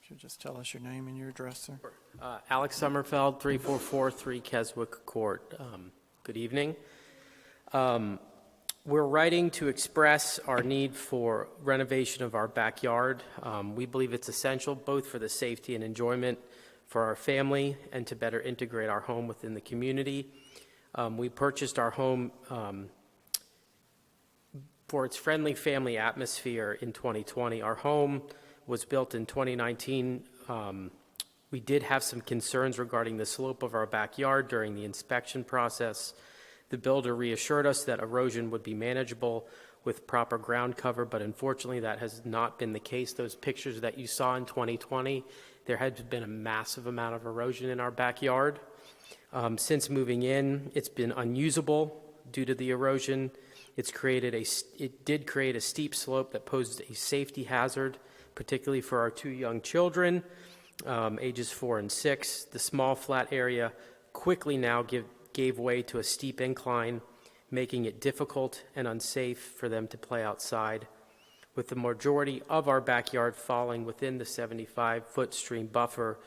Speaker 1: Should just tell us your name and your address, sir.
Speaker 11: Alex Sommerfeld, 3443 Keswick Court. Good evening. We're writing to express our need for renovation of our backyard. We believe it's essential both for the safety and enjoyment for our family and to better integrate our home within the community. We purchased our home for its friendly family atmosphere in 2020. Our home was built in 2019. We did have some concerns regarding the slope of our backyard during the inspection process. The builder reassured us that erosion would be manageable with proper ground cover, but unfortunately that has not been the case. Those pictures that you saw in 2020, there had been a massive amount of erosion in our backyard. Since moving in, it's been unusable due to the erosion. It did create a steep slope that posed a safety hazard particularly for our 2 young children, ages 4 and 6. The small flat area quickly now gave way to a steep incline, making it difficult and unsafe for them to play outside. With the majority of our backyard falling within the 75-foot stream buffer,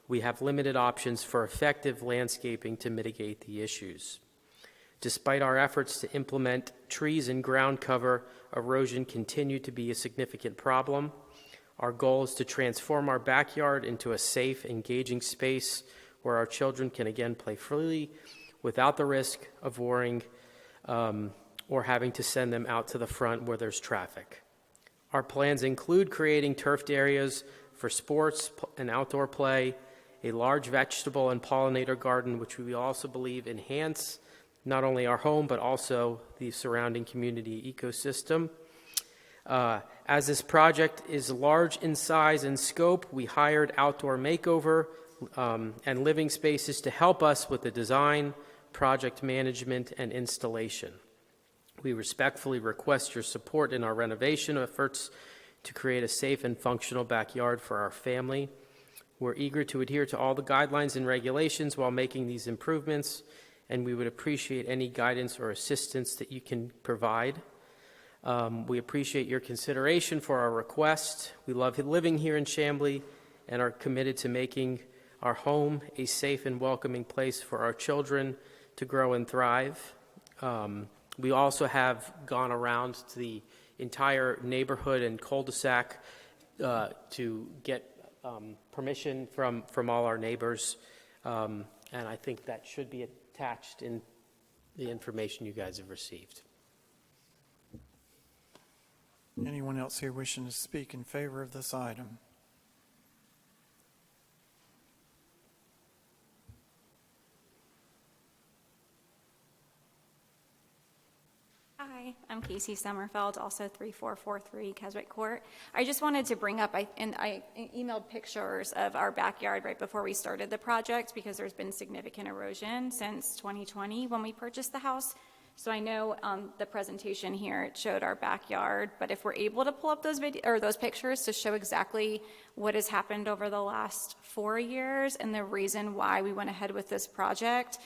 Speaker 11: we have limited options for effective landscaping to mitigate the issues. Despite our efforts to implement trees and ground cover, erosion continued to be a significant problem. Our goal is to transform our backyard into a safe, engaging space where our children can again play freely without the risk of worrying or having to send them out to the front where there's traffic. Our plans include creating turfed areas for sports and outdoor play, a large vegetable and pollinator garden, which we also believe enhance not only our home, but also the surrounding community ecosystem. As this project is large in size and scope, we hired Outdoor Makeover and Living Spaces to help us with the design, project management, and installation. We respectfully request your support in our renovation efforts to create a safe and functional backyard for our family. We're eager to adhere to all the guidelines and regulations while making these improvements, and we would appreciate any guidance or assistance that you can provide. We appreciate your consideration for our request. We love living here in Chamblee and are committed to making our home a safe and welcoming place for our children to grow and thrive. We also have gone around to the entire neighborhood and cul-de-sac to get permission from all our neighbors, and I think that should be attached in the information you guys have received.
Speaker 1: Anyone else here wishing to speak in favor of this item?
Speaker 12: Hi, I'm Casey Sommerfeld, also 3443 Keswick Court. I just wanted to bring up, I emailed pictures of our backyard right before we started the project because there's been significant erosion since 2020 when we purchased the house. So I know on the presentation here it showed our backyard, but if we're able to pull up those those pictures to show exactly what has happened over the last 4 years and the reason why we went ahead with this project.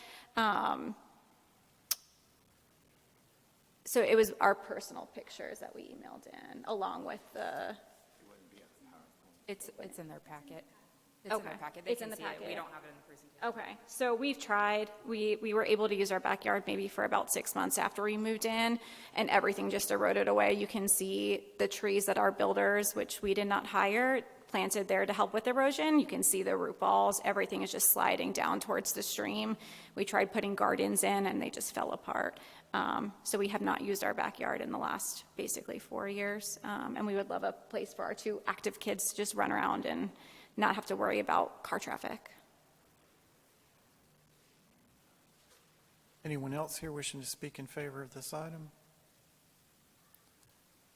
Speaker 12: So it was our personal pictures that we emailed in, along with the.
Speaker 8: It's in their packet. It's in their packet. They
Speaker 12: It's in
Speaker 8: can
Speaker 12: the
Speaker 8: see
Speaker 12: packet.
Speaker 8: it. We don't have it in the presentation.
Speaker 12: Okay, so we've tried. We were able to use our backyard maybe for about 6 months after we moved in, and everything just eroded away. You can see the trees that our builders, which we did not hire, planted there to help with erosion. You can see the root balls. Everything is just sliding down towards the stream. We tried putting gardens in, and they just fell apart. So we have not used our backyard in the last basically 4 years, and we would love a place for our 2 active kids to just run around and not have to worry about car traffic.
Speaker 1: Anyone else here wishing to speak in favor of this item?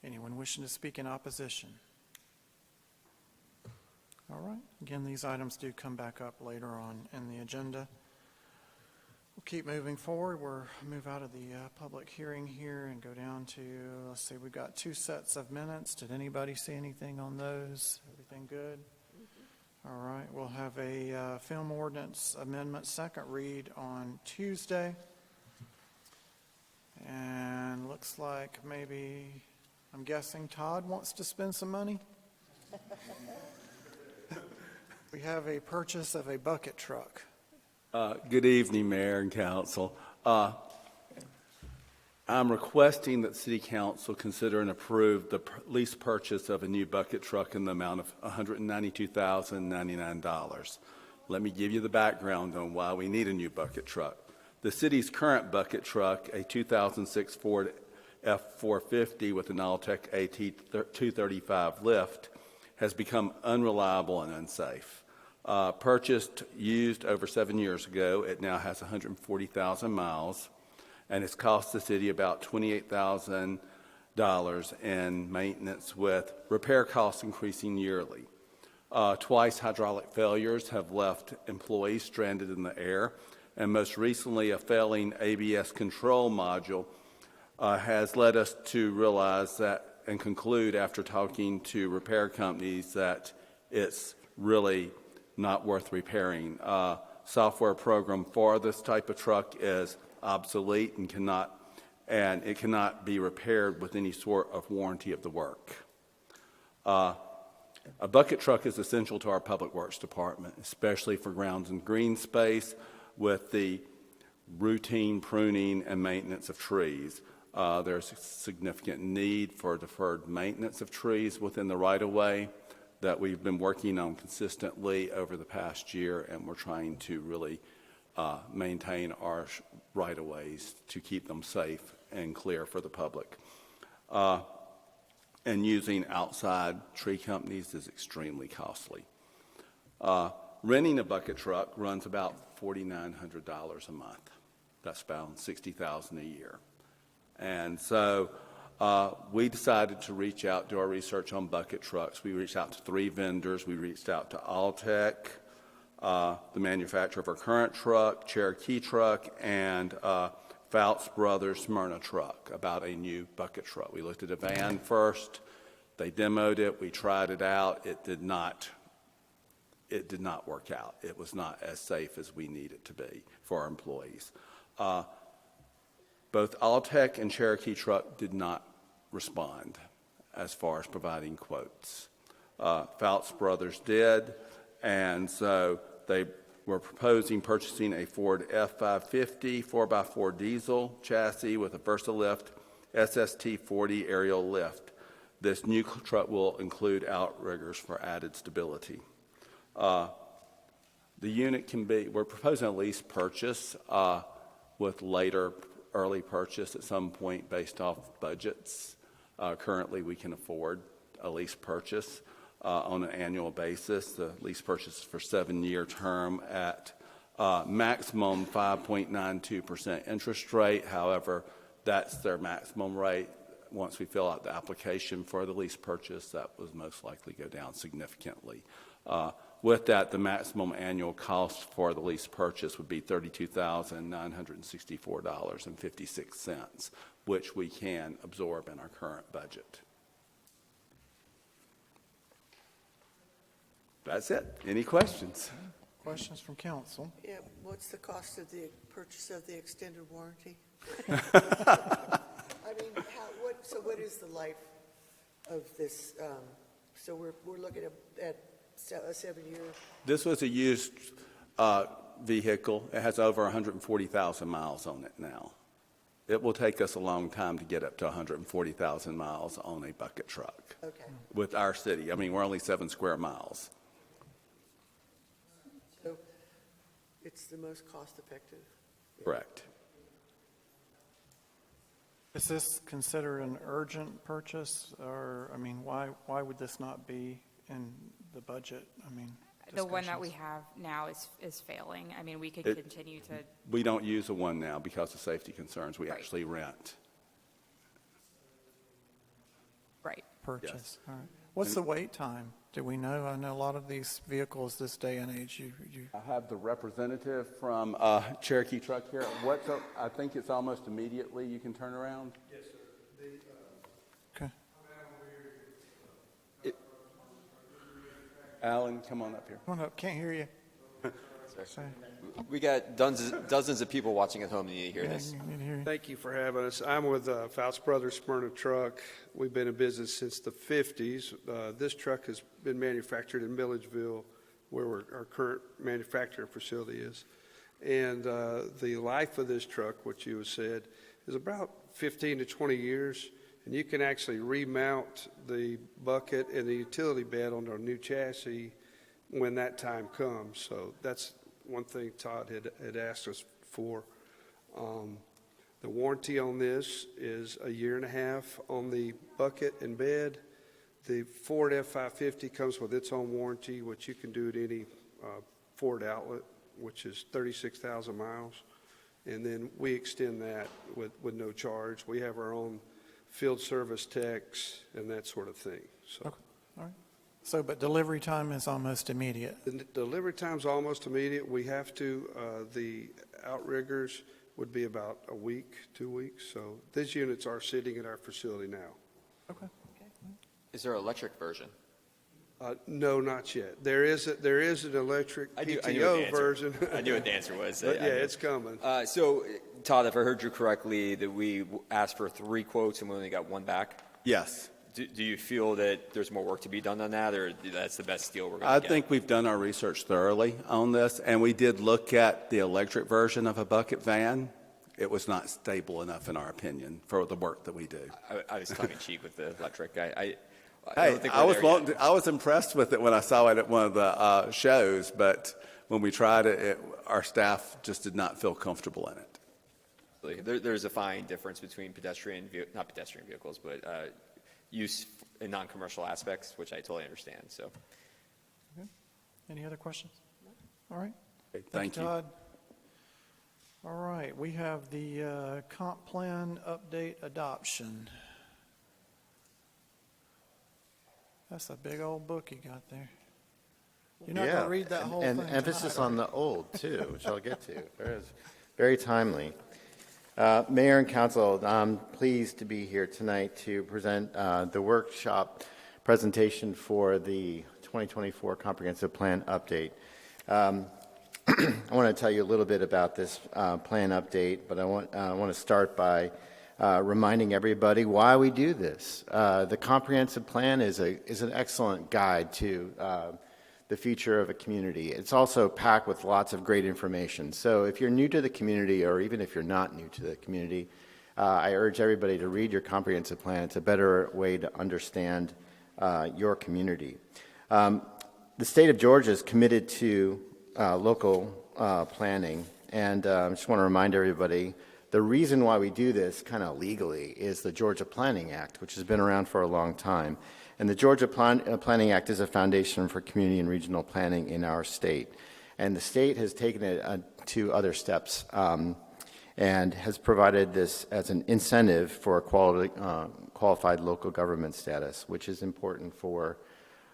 Speaker 1: Anyone wishing to speak in opposition? All right. Again, these items do come back up later on in the agenda. We'll keep moving forward. We'll move out of the public hearing here and go down to, let's see, we've got 2 sets of minutes. Did anybody see anything on those? Everything good? All right. We'll have a film ordinance amendment second read on Tuesday. And looks like maybe, I'm guessing Todd wants to spend some money? We have a purchase of a bucket truck.
Speaker 13: Good evening, Mayor and Council. I'm requesting that City Council consider and approve the lease purchase of a new bucket truck in the amount of $192,099. Let me give you the background on why we need a new bucket truck. The city's current bucket truck, a 2006 Ford F-450 with an Altec AT235 lift, has become unreliable and unsafe. Purchased used over 7 years ago, it now has 140,000 miles, and it's cost the city about $28,000 in maintenance, with repair costs increasing yearly. Twice hydraulic failures have left employees stranded in the air, and most recently a failing ABS control module has led us to realize that and conclude after talking to repair companies that it's really not worth repairing. Software program for this type of truck is obsolete and it cannot be repaired with any sort of warranty of the work. A bucket truck is essential to our Public Works Department, especially for grounds and green space with the routine pruning and maintenance of trees. There's a significant need for deferred maintenance of trees within the right-of-way that we've been working on consistently over the past year, and we're trying to really maintain our right-of-ways to keep them safe and clear for the public. And using outside tree companies is extremely costly. Renting a bucket truck runs about $4,900 a month. That's about $60,000 a year. And so we decided to reach out, do our research on bucket trucks. We reached out to 3 vendors. We reached out to Alltech, the manufacturer of our current truck, Cherokee Truck, and Fouts Brothers Smyrna Truck about a new bucket truck. We looked at a van first. They demoed it. We tried it out. It did not work out. It was not as safe as we need it to be for our employees. Both Alltech and Cherokee Truck did not respond as far as providing quotes. Fouts Brothers did, and so they were proposing purchasing a Ford F-550 4x4 diesel chassis with a VersaLift SST-40 aerial lift. This new truck will include outriggers for added stability. The unit we're proposing a lease purchase with later early purchase at some point based off budgets. Currently, we can afford a lease purchase on an annual basis. The lease purchase is for 7-year term at maximum 5.92% interest rate. However, that's their maximum rate. Once we fill out the application for the lease purchase, that would most likely go down significantly. With that, the maximum annual cost for the lease purchase would be $32,964.56, which we can absorb in our current budget. That's it. Any questions?
Speaker 1: Questions from council?
Speaker 6: Yeah, what's the cost of the purchase of the extended warranty? I mean, what is the life of this? So we're looking at a 7-year.
Speaker 13: This was a used vehicle. It has over 140,000 miles on it now. It will take us a long time to get up to 140,000 miles on a bucket truck.
Speaker 6: Okay.
Speaker 13: With our city. I mean, we're only 7 square miles.
Speaker 6: So it's the most cost-effective.
Speaker 13: Correct.
Speaker 1: Is this considered an urgent purchase, or, I mean, why would this not be in the budget? I mean,
Speaker 8: The one that we
Speaker 1: discussions.
Speaker 8: have now is failing. I mean, we could
Speaker 13: It-
Speaker 8: continue to,
Speaker 13: We don't use the one now because of safety concerns. We
Speaker 8: Right.
Speaker 13: actually rent.
Speaker 8: right.
Speaker 1: Purchase, all right. What's the wait time? Do we know? I know a lot of these vehicles this day and age, you
Speaker 13: I have the representative from Cherokee Truck here. I think it's almost immediately you can turn around.
Speaker 14: Yes, sir.
Speaker 1: okay.
Speaker 13: Alan, come on up here.
Speaker 1: Come on up, can't hear you. Say,
Speaker 7: We got dozens of people watching at home that need to hear
Speaker 1: yeah,
Speaker 7: this.
Speaker 1: you need to hear you.
Speaker 14: Thank you for having us. I'm with Fouts Brothers Smyrna Truck. We've been in business since the 50s. This truck has been manufactured in Milledgeville, where our current manufacturing facility is. And the life of this truck, which you have said, is about 15 to 20 years. And you can actually remount the bucket and the utility bed on our new chassis when that time comes. So that's one thing Todd had asked us for. The warranty on this is 1.5 years on the bucket and bed. The Ford F-550 comes with its own warranty, which you can do at any Ford outlet, which is 36,000 miles. And then we extend that with no charge. We have our own field service techs and that sort of thing. So
Speaker 1: Okay, all right. So, but delivery time is almost immediate.
Speaker 14: the delivery time's almost immediate. We have to, the outriggers would be about a week, 2 weeks. So these units are sitting at our facility now.
Speaker 1: Okay.
Speaker 7: Is there an electric version?
Speaker 14: No, not yet. There is an electric
Speaker 7: I knew the
Speaker 14: PTO
Speaker 7: answer.
Speaker 14: version.
Speaker 7: I knew what the answer was.
Speaker 14: But
Speaker 7: I
Speaker 14: yeah,
Speaker 7: knew.
Speaker 14: it's coming.
Speaker 7: So, Todd, if I heard you correctly, that we asked for 3 quotes and we only got 1 back?
Speaker 13: Yes.
Speaker 7: Do you feel that there's more work to be done on that, or that's the best deal we're going
Speaker 13: I
Speaker 7: to get?
Speaker 13: think we've done our research thoroughly on this, and we did look at the electric version of a bucket van. It was not stable enough, in our opinion, for the work that we do.
Speaker 7: I was tongue-in-cheek with the electric. I
Speaker 13: Hey,
Speaker 7: don't think
Speaker 13: I
Speaker 7: we're there yet.
Speaker 13: I was impressed with it when I saw it at one of the shows, but when we tried it, our staff just did not feel comfortable in it.
Speaker 7: There's a fine difference between not pedestrian vehicles, but use in non-commercial aspects, which I totally understand. So,
Speaker 1: Okay. Any other questions? All right.
Speaker 13: Okay, thank you.
Speaker 1: Todd. All right, we have the comp plan update adoption. That's a big old book you got there. You're not going to read that whole
Speaker 9: and
Speaker 1: thing
Speaker 9: emphasis
Speaker 1: tonight,
Speaker 9: on the old, too, which I'll get to. Very timely. Mayor and council, I'm pleased to be here tonight to present the workshop presentation for the 2024 Comprehensive Plan Update. I want to tell you a little bit about this plan update, but I want to start by reminding everybody why we do this. The comprehensive plan is an excellent guide to the future of a community. It's also packed with lots of great information. So if you're new to the community, or even if you're not new to the community, I urge everybody to read your comprehensive plan. It's a better way to understand your community. The state of Georgia is committed to local planning, and I just want to remind everybody the reason why we do this kind of legally is the Georgia Planning Act, which has been around for a long time. And the Georgia Planning Act is a foundation for community and regional planning in our state. And the state has taken it to other steps and has provided this as an incentive for qualified local government status, which is important for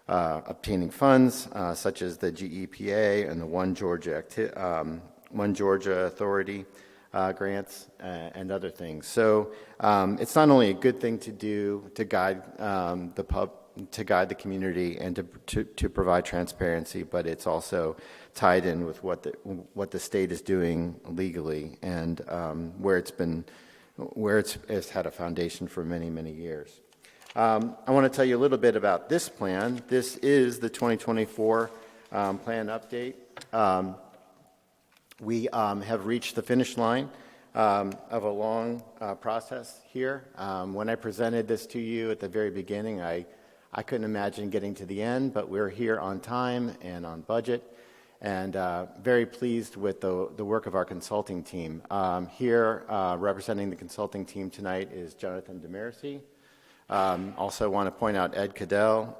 Speaker 9: obtaining funds such as the GEPA and the One Georgia Authority grants and other things. So it's not only a good thing to do to guide the community and to provide transparency, but it's also tied in with what the state is doing legally and where it's had a foundation for many years. I want to tell you a little bit about this plan. This is the 2024 plan update. We have reached the finish line of a long process here. When I presented this to you at the very beginning, I couldn't imagine getting to the end, but we're here on time and on budget, and very pleased with the work of our consulting team. Here, representing the consulting team tonight is Jonathan Demercy. Also want to point out Ed Cadell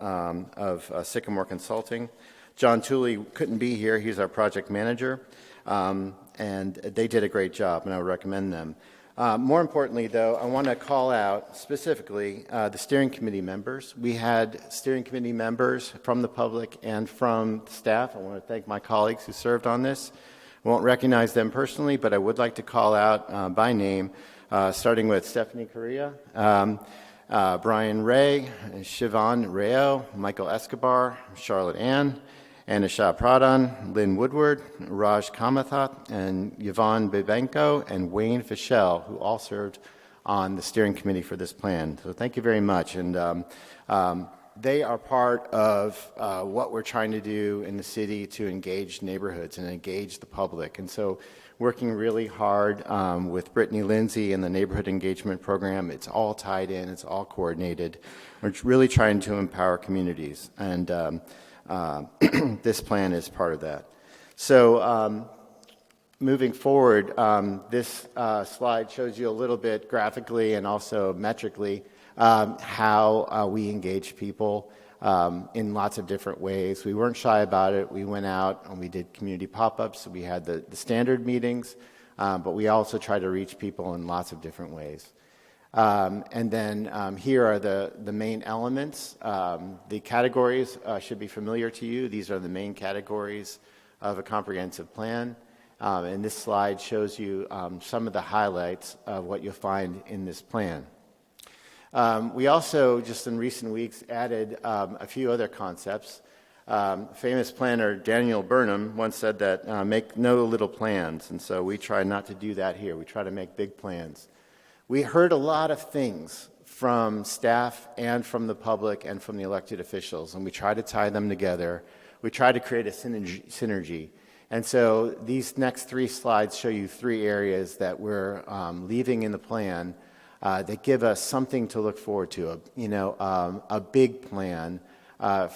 Speaker 9: of Sycamore Consulting. John Tooley couldn't be here. He's our project manager. And they did a great job, and I would recommend them. More importantly, though, I want to call out specifically the steering committee members. We had steering committee members from the public and from staff. I want to thank my colleagues who served on this. I won't recognize them personally, but I would like to call out by name, starting with Stephanie Correa, Brian Ray, Siobhan Rayo, Michael Escobar, Charlotte Ann, Anisha Pradhan, Lynn Woodward, Raj Kamathat, and Yvonne Bibenko, and Wayne Fischel, who all served on the steering committee for this plan. So thank you very much. And they are part of what we're trying to do in the city to engage neighborhoods and engage the public. And so working really hard with Brittany Lindsay and the Neighborhood Engagement Program, it's all tied in, it's all coordinated. We're really trying to empower communities. And this plan is part of that. So moving forward, this slide shows you a little bit graphically and also metrically how we engage people in lots of different ways. We weren't shy about it. We went out and we did community pop-ups. We had the standard meetings, but we also try to reach people in lots of different ways. And then here are the main elements. The categories should be familiar to you. These are the main categories of a comprehensive plan. And this slide shows you some of the highlights of what you'll find in this plan. We also, just in recent weeks, added a few other concepts. Famous planner Daniel Burnham once said that make no little plans, and so we try not to do that here. We try to make big plans. We heard a lot of things from staff and from the public and from the elected officials, and we try to tie them together. We try to create a synergy. And so these next 3 slides show you 3 areas that we're leaving in the plan that give us something to look forward to, a big plan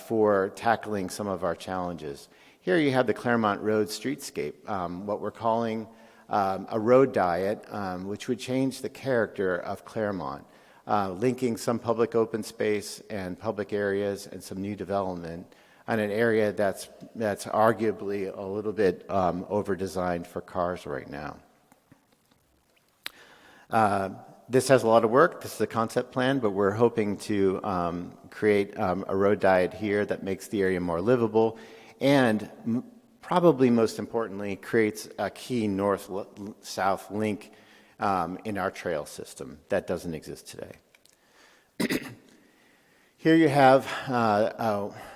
Speaker 9: for tackling some of our challenges. Here you have the Claremont Road streetscape, what we're calling a road diet, which would change the character of Claremont, linking some public open space and public areas and some new development on an area that's arguably a little bit over-designed for cars right now. This has a lot of work. This is a concept plan, but we're hoping to create a road diet here that makes the area more livable and probably most importantly creates a key north-south link in our trail system that doesn't exist today. Here you have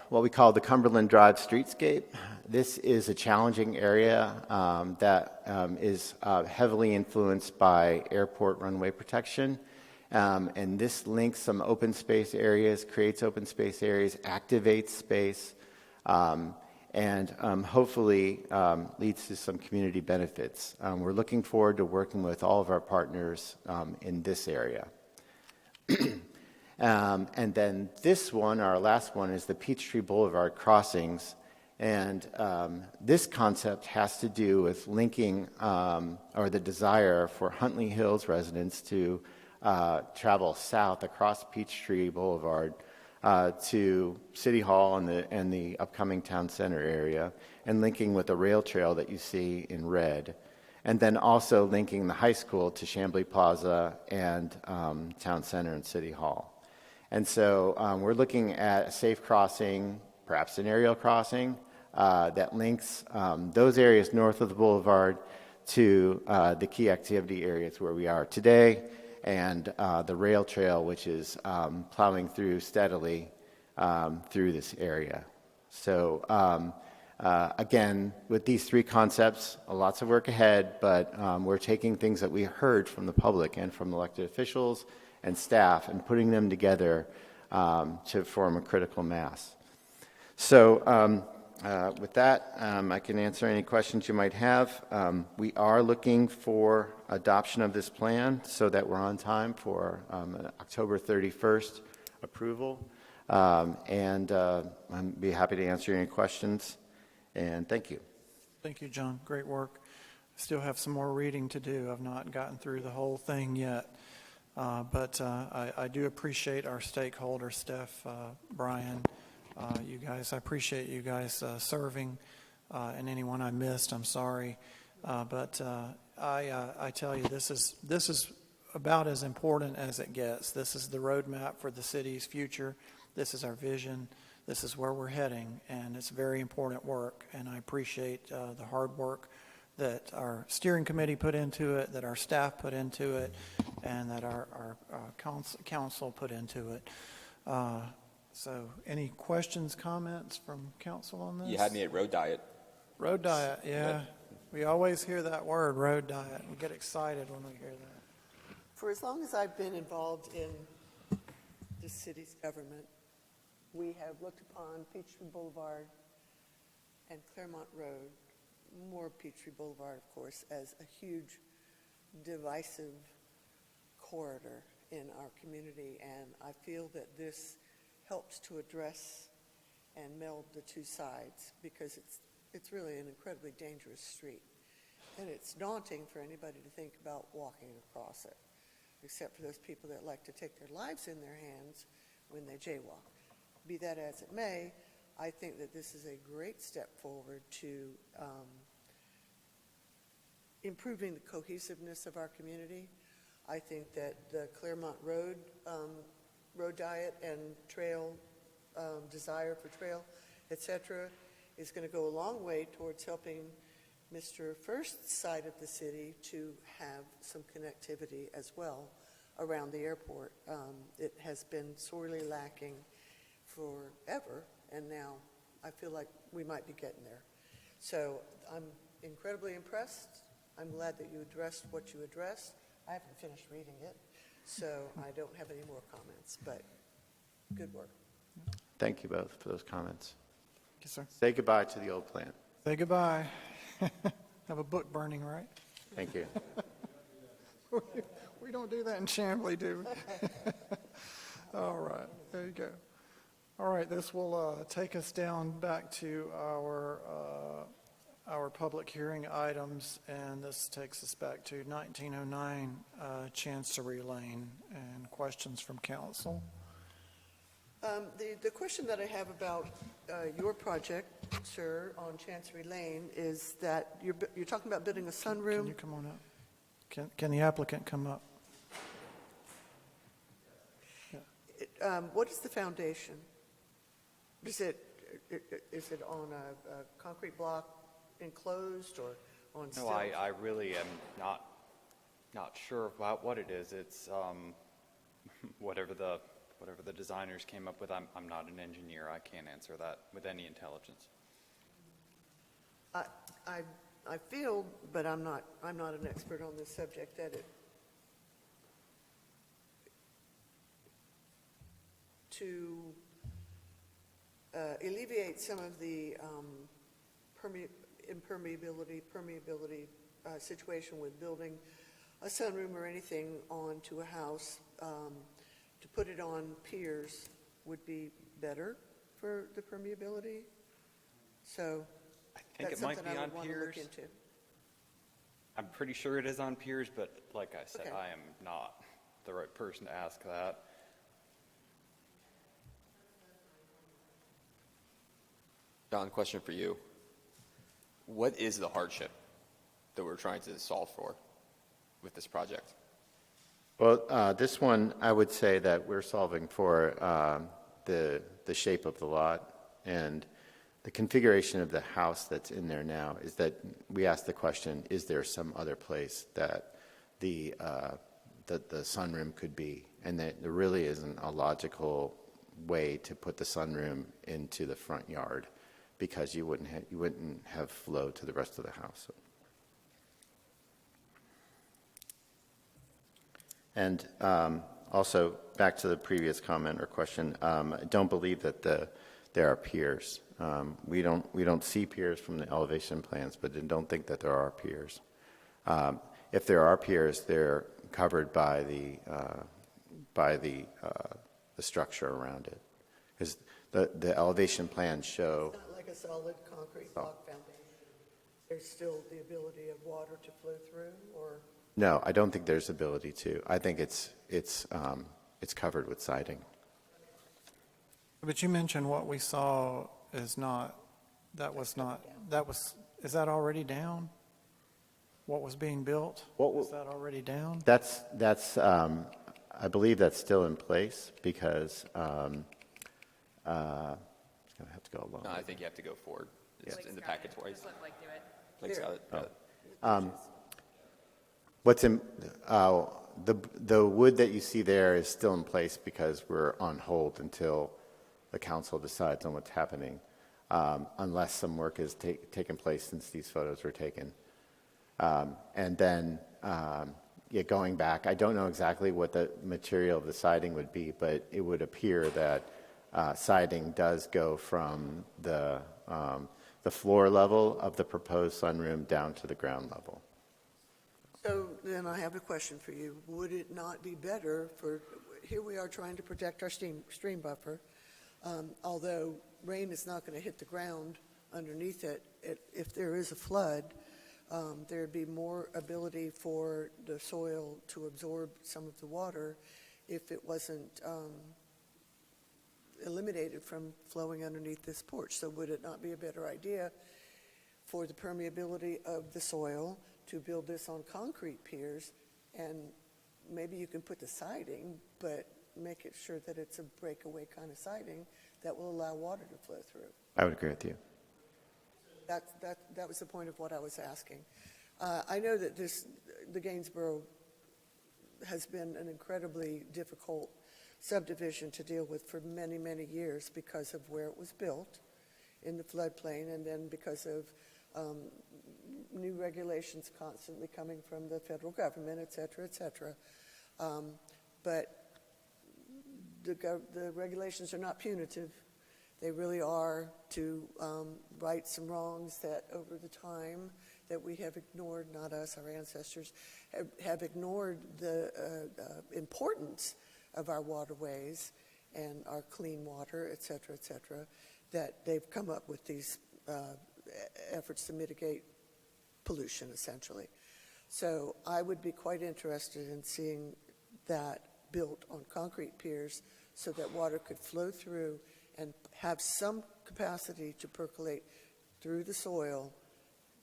Speaker 9: what we call the Cumberland Drive streetscape. This is a challenging area that is heavily influenced by airport runway protection. And this links some open space areas, creates open space areas, activates space, and hopefully leads to some community benefits. We're looking forward to working with all of our partners in this area. And then this one, our last one, is the Peachtree Boulevard crossings. And this concept has to do with linking or the desire for Huntley Hills residents to travel south across Peachtree Boulevard to City Hall and the upcoming town center area, and linking with the rail trail that you see in red. And then also linking the high school to Chamblee Plaza and town center and City Hall. And so we're looking at a safe crossing, perhaps an aerial crossing, that links those areas north of the boulevard to the key activity areas where we are today, and the rail trail, which is plowing through steadily through this area. So again, with these 3 concepts, lots of work ahead, but we're taking things that we heard from the public and from elected officials and staff and putting them together to form a critical mass. So with that, I can answer any questions you might have. We are looking for adoption of this plan so that we're on time for October 31st approval. And I'd be happy to answer any questions. And thank you.
Speaker 1: Thank you, John. Great work. Still have some more reading to do. I've not gotten through the whole thing yet. But I do appreciate our stakeholders, Steph, Brian, you guys. I appreciate you guys serving, and anyone I missed, I'm sorry. But I tell you, this is about as important as it gets. This is the roadmap for the city's future. This is our vision. This is where we're heading, and it's very important work. And I appreciate the hard work that our steering committee put into it, that our staff put into it, and that our council put into it. So any questions, comments from council on this?
Speaker 7: You had me at road diet.
Speaker 1: Road diet, yeah. We always hear that word, road diet. We get excited when we hear that.
Speaker 6: For as long as I've been involved in the city's government, we have looked upon Peachtree Boulevard and Claremont Road, more Peachtree Boulevard, of course, as a huge divisive corridor in our community, and I feel that this helps to address and meld the 2 sides, because it's really an incredibly dangerous street, and it's daunting for anybody to think about walking across it, except for those people that like to take their lives in their hands when they jaywalk. Be that as it may, I think that this is a great step forward to improving the cohesiveness of our community. I think that the Claremont Road diet and trail desire for trail, etc., is going to go a long way towards helping Mr. First's side of the city to have some connectivity as well around the airport. It has been sorely lacking forever, and now I feel like we might be getting there. So I'm incredibly impressed. I'm glad that you addressed what you addressed. I haven't finished reading it, so I don't have any more comments, but good work.
Speaker 9: Thank you both for those comments.
Speaker 1: Yes, sir.
Speaker 9: Say goodbye to the old plant.
Speaker 1: Say goodbye. Have a book burning, right?
Speaker 9: Thank you.
Speaker 1: We don't do that in Chamblee, do we? All right, there you go. All right, this will take us down back to our public hearing items, and this takes us back to 1909 Chancery Lane, and questions from council.
Speaker 6: The question that I have about your project, sir, on Chancery Lane is that you're talking about building a sunroom.
Speaker 1: Can you come on up? Can the applicant come up?
Speaker 6: What is the foundation? Is it on a concrete block enclosed or on
Speaker 10: No,
Speaker 6: stilts?
Speaker 10: I really am not sure about what it is. It's whatever the designers came up with. I'm not an engineer. I can't answer that with any intelligence.
Speaker 6: I feel, but I'm not an expert on this subject, that to alleviate some of the permeability situation with building a sunroom or anything onto a house, to put it on piers would be better for the permeability. So
Speaker 10: I think
Speaker 6: that's
Speaker 10: it might
Speaker 6: something
Speaker 10: be
Speaker 6: I
Speaker 10: on
Speaker 6: would want to look
Speaker 10: piers.
Speaker 6: into.
Speaker 10: I'm pretty sure it is on piers, but like I said,
Speaker 6: Okay.
Speaker 10: I am not the right person to ask that.
Speaker 7: John, question for you. What is the hardship that we're trying to solve for with this project?
Speaker 9: Well, this one, I would say that we're solving for the shape of the lot and the configuration of the house that's in there now. Is that we asked the question: is there some other place that the sunroom could be? And that there really isn't a logical way to put the sunroom into the front yard, because you wouldn't have flow to the rest of the house. And also, back to the previous comment or question, I don't believe that there are piers. We don't see piers from the elevation plans, but I don't think that there are piers. If there are piers, they're covered by the structure around it, because the elevation plans show.
Speaker 6: It's not like a solid concrete block foundation. There's still the ability of water to flow through, or?
Speaker 9: No, I don't think there's ability to. I think it's covered with siding.
Speaker 1: But you mentioned what we saw is not, is that already down? What was being built? Is that already down?
Speaker 9: That's I believe that's still in place, because it's going to have to go along.
Speaker 7: No, I think you have to go forward. It's in the packet twice.
Speaker 8: Just let Blake do it.
Speaker 7: Blake's got it.
Speaker 9: What's in the wood that you see there is still in place because we're on hold until the council decides on what's happening, unless some work has taken place since these photos were taken. And then, going back, I don't know exactly what the material of the siding would be, but it would appear that siding does go from the floor level of the proposed sunroom down to the ground level.
Speaker 6: So then I have a question for you. Would it not be better here we are trying to protect our stream buffer, although rain is not going to hit the ground underneath it. If there is a flood, there'd be more ability for the soil to absorb some of the water if it wasn't eliminated from flowing underneath this porch. So would it not be a better idea for the permeability of the soil to build this on concrete piers, and maybe you can put the siding, but make it sure that it's a breakaway kind of siding that will allow water to flow through?
Speaker 9: I would agree with you.
Speaker 6: That was the point of what I was asking. I know that the Gainsborough has been an incredibly difficult subdivision to deal with for many, many years because of where it was built in the floodplain, and then because of new regulations constantly coming from the federal government, et cetera, et cetera. But the regulations are not punitive. They really are to right some wrongs that over the time that we have ignored, not us, our ancestors, have ignored the importance of our waterways and our clean water, et cetera, that they've come up with these efforts to mitigate pollution, essentially. So I would be quite interested in seeing that built on concrete piers so that water could flow through and have some capacity to percolate through the soil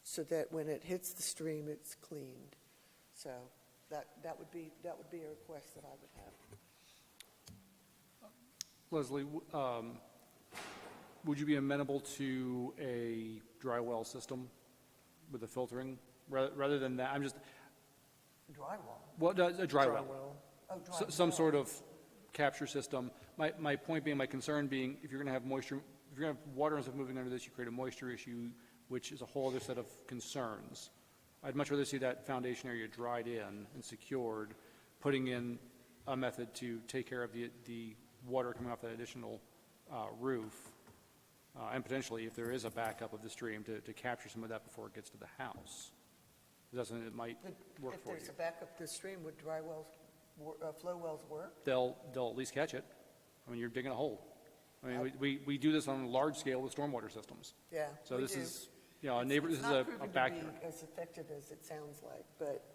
Speaker 6: so that when it hits the stream, it's cleaned. So that would be a request that I would have.
Speaker 3: Leslie, would you be amenable to a dry well system with the filtering rather than that? I'm just
Speaker 6: Drywall.
Speaker 3: well, a dry well.
Speaker 6: Oh, dry
Speaker 3: Some
Speaker 6: well.
Speaker 3: sort of capture system. My point being, my concern being, if you're going to have moisture, if you're going to have water and stuff moving under this, you create a moisture issue, which is a whole other set of concerns. I'd much rather see that foundation area dried in and secured, putting in a method to take care of the water coming off that additional roof, and potentially, if there is a backup of the stream, to capture some of that before it gets to the house. That's something that might work
Speaker 6: If
Speaker 3: for
Speaker 6: there's
Speaker 3: you.
Speaker 6: a backup to the stream, would dry wells, flow wells work?
Speaker 3: They'll at least catch it. I mean, you're digging a hole. I mean, we do this on a large scale with stormwater systems.
Speaker 6: Yeah.
Speaker 3: So
Speaker 6: we
Speaker 3: this
Speaker 6: do.
Speaker 3: is, you know, a neighbor, this is a backyard.
Speaker 6: It's not proven to be as effective as it sounds like, but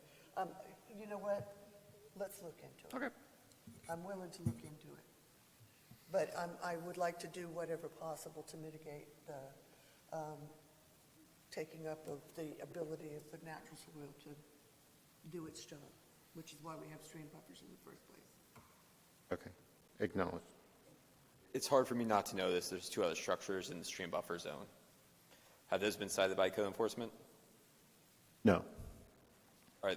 Speaker 6: you know what? Let's look into it.
Speaker 3: Okay.
Speaker 6: I'm willing to look into it. But I would like to do whatever possible to mitigate the taking up of the ability of the natural soil to do its job, which is why we have stream buffers in the first place.
Speaker 9: Okay, acknowledged.
Speaker 7: It's hard for me not to know this. There's two other structures in the stream buffer zone. Have those been cited by code enforcement?
Speaker 9: No,
Speaker 7: Are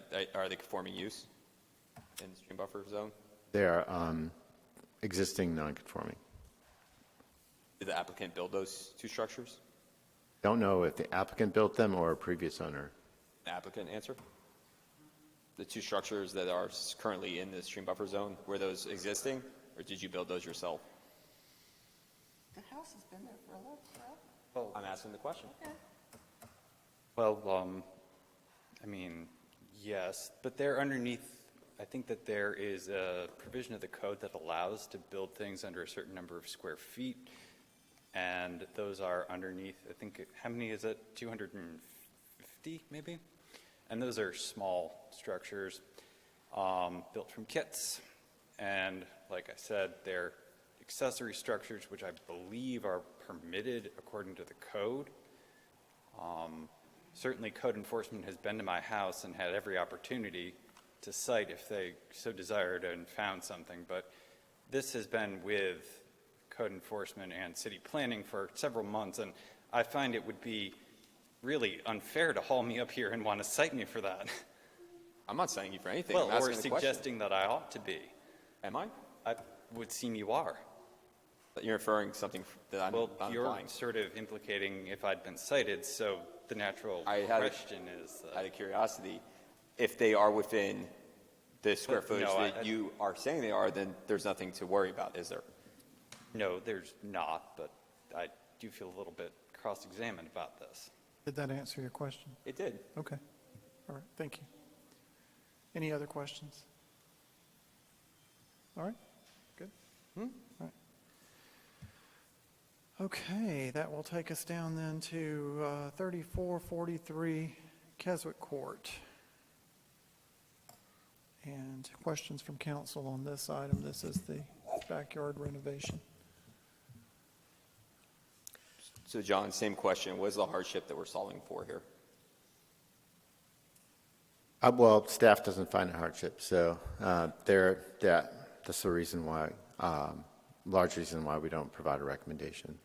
Speaker 7: they conforming use in the stream buffer zone?
Speaker 9: they are existing non-conforming.
Speaker 7: Did the applicant build those two structures?
Speaker 9: Don't know if the applicant built them or a previous owner.
Speaker 7: The applicant answer? The two structures that are currently in the stream buffer zone, were those existing, or did you build those yourself?
Speaker 6: The house has been there for a long time.
Speaker 7: I'm asking the question.
Speaker 6: Okay.
Speaker 10: Well, I mean, yes, but they're underneath, I think that there is a provision of the code that allows to build things under a certain number of square feet, and those are underneath, I think, how many is it? 250, maybe? And those are small structures built from kits, and like I said, they're accessory structures, which I believe are permitted according to the code. Certainly code enforcement has been to my house and had every opportunity to cite if they so desired and found something, but this has been with code enforcement and city planning for several months, and I find it would be really unfair to haul me up here and want to cite me for that.
Speaker 7: I'm not citing you for anything.
Speaker 10: Well,
Speaker 7: I'm
Speaker 10: or
Speaker 7: asking the question.
Speaker 10: suggesting that I ought to be.
Speaker 7: Am I?
Speaker 10: I would seem you are.
Speaker 7: But you're inferring something that I'm
Speaker 10: Well, you're
Speaker 7: implying.
Speaker 10: sort of implicating if I'd been cited, so the natural
Speaker 7: I had a-
Speaker 10: question is,
Speaker 7: Out of curiosity, if they are within the square
Speaker 10: But,
Speaker 7: footage
Speaker 10: no,
Speaker 7: that you are saying they are, then there's nothing to worry about, is there?
Speaker 10: no, there's not, but I do feel a little bit cross-examined about this.
Speaker 1: Did that answer your question?
Speaker 7: It did.
Speaker 1: Okay. All right, thank you. Any other questions? All right, good. All right. Okay, that will take us down then to 3443 Keswick Court. And questions from council on this item. This is the backyard renovation.
Speaker 7: So John, same question. What is the hardship that we're solving for here?
Speaker 9: Well, staff doesn't find a hardship, so that's the reason why, large reason why we don't provide a recommendation.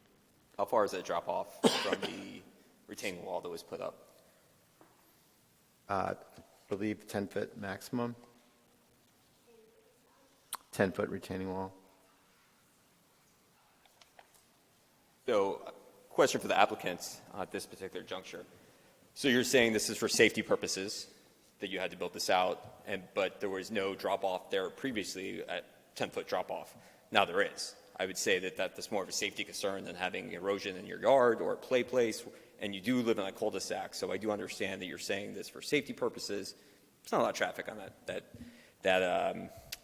Speaker 7: How far is that drop off from the retaining wall that was put up?
Speaker 9: I believe 10-foot maximum. 10-foot retaining wall.
Speaker 7: So, question for the applicants at this particular juncture. So you're saying this is for safety purposes, that you had to build this out, but there was no drop-off there previously at 10-foot drop-off. Now there is. I would say that that's more of a safety concern than having erosion in your yard or a play place, and you do live in a cul-de-sac, so I do understand that you're saying this for safety purposes. There's not a lot of traffic on that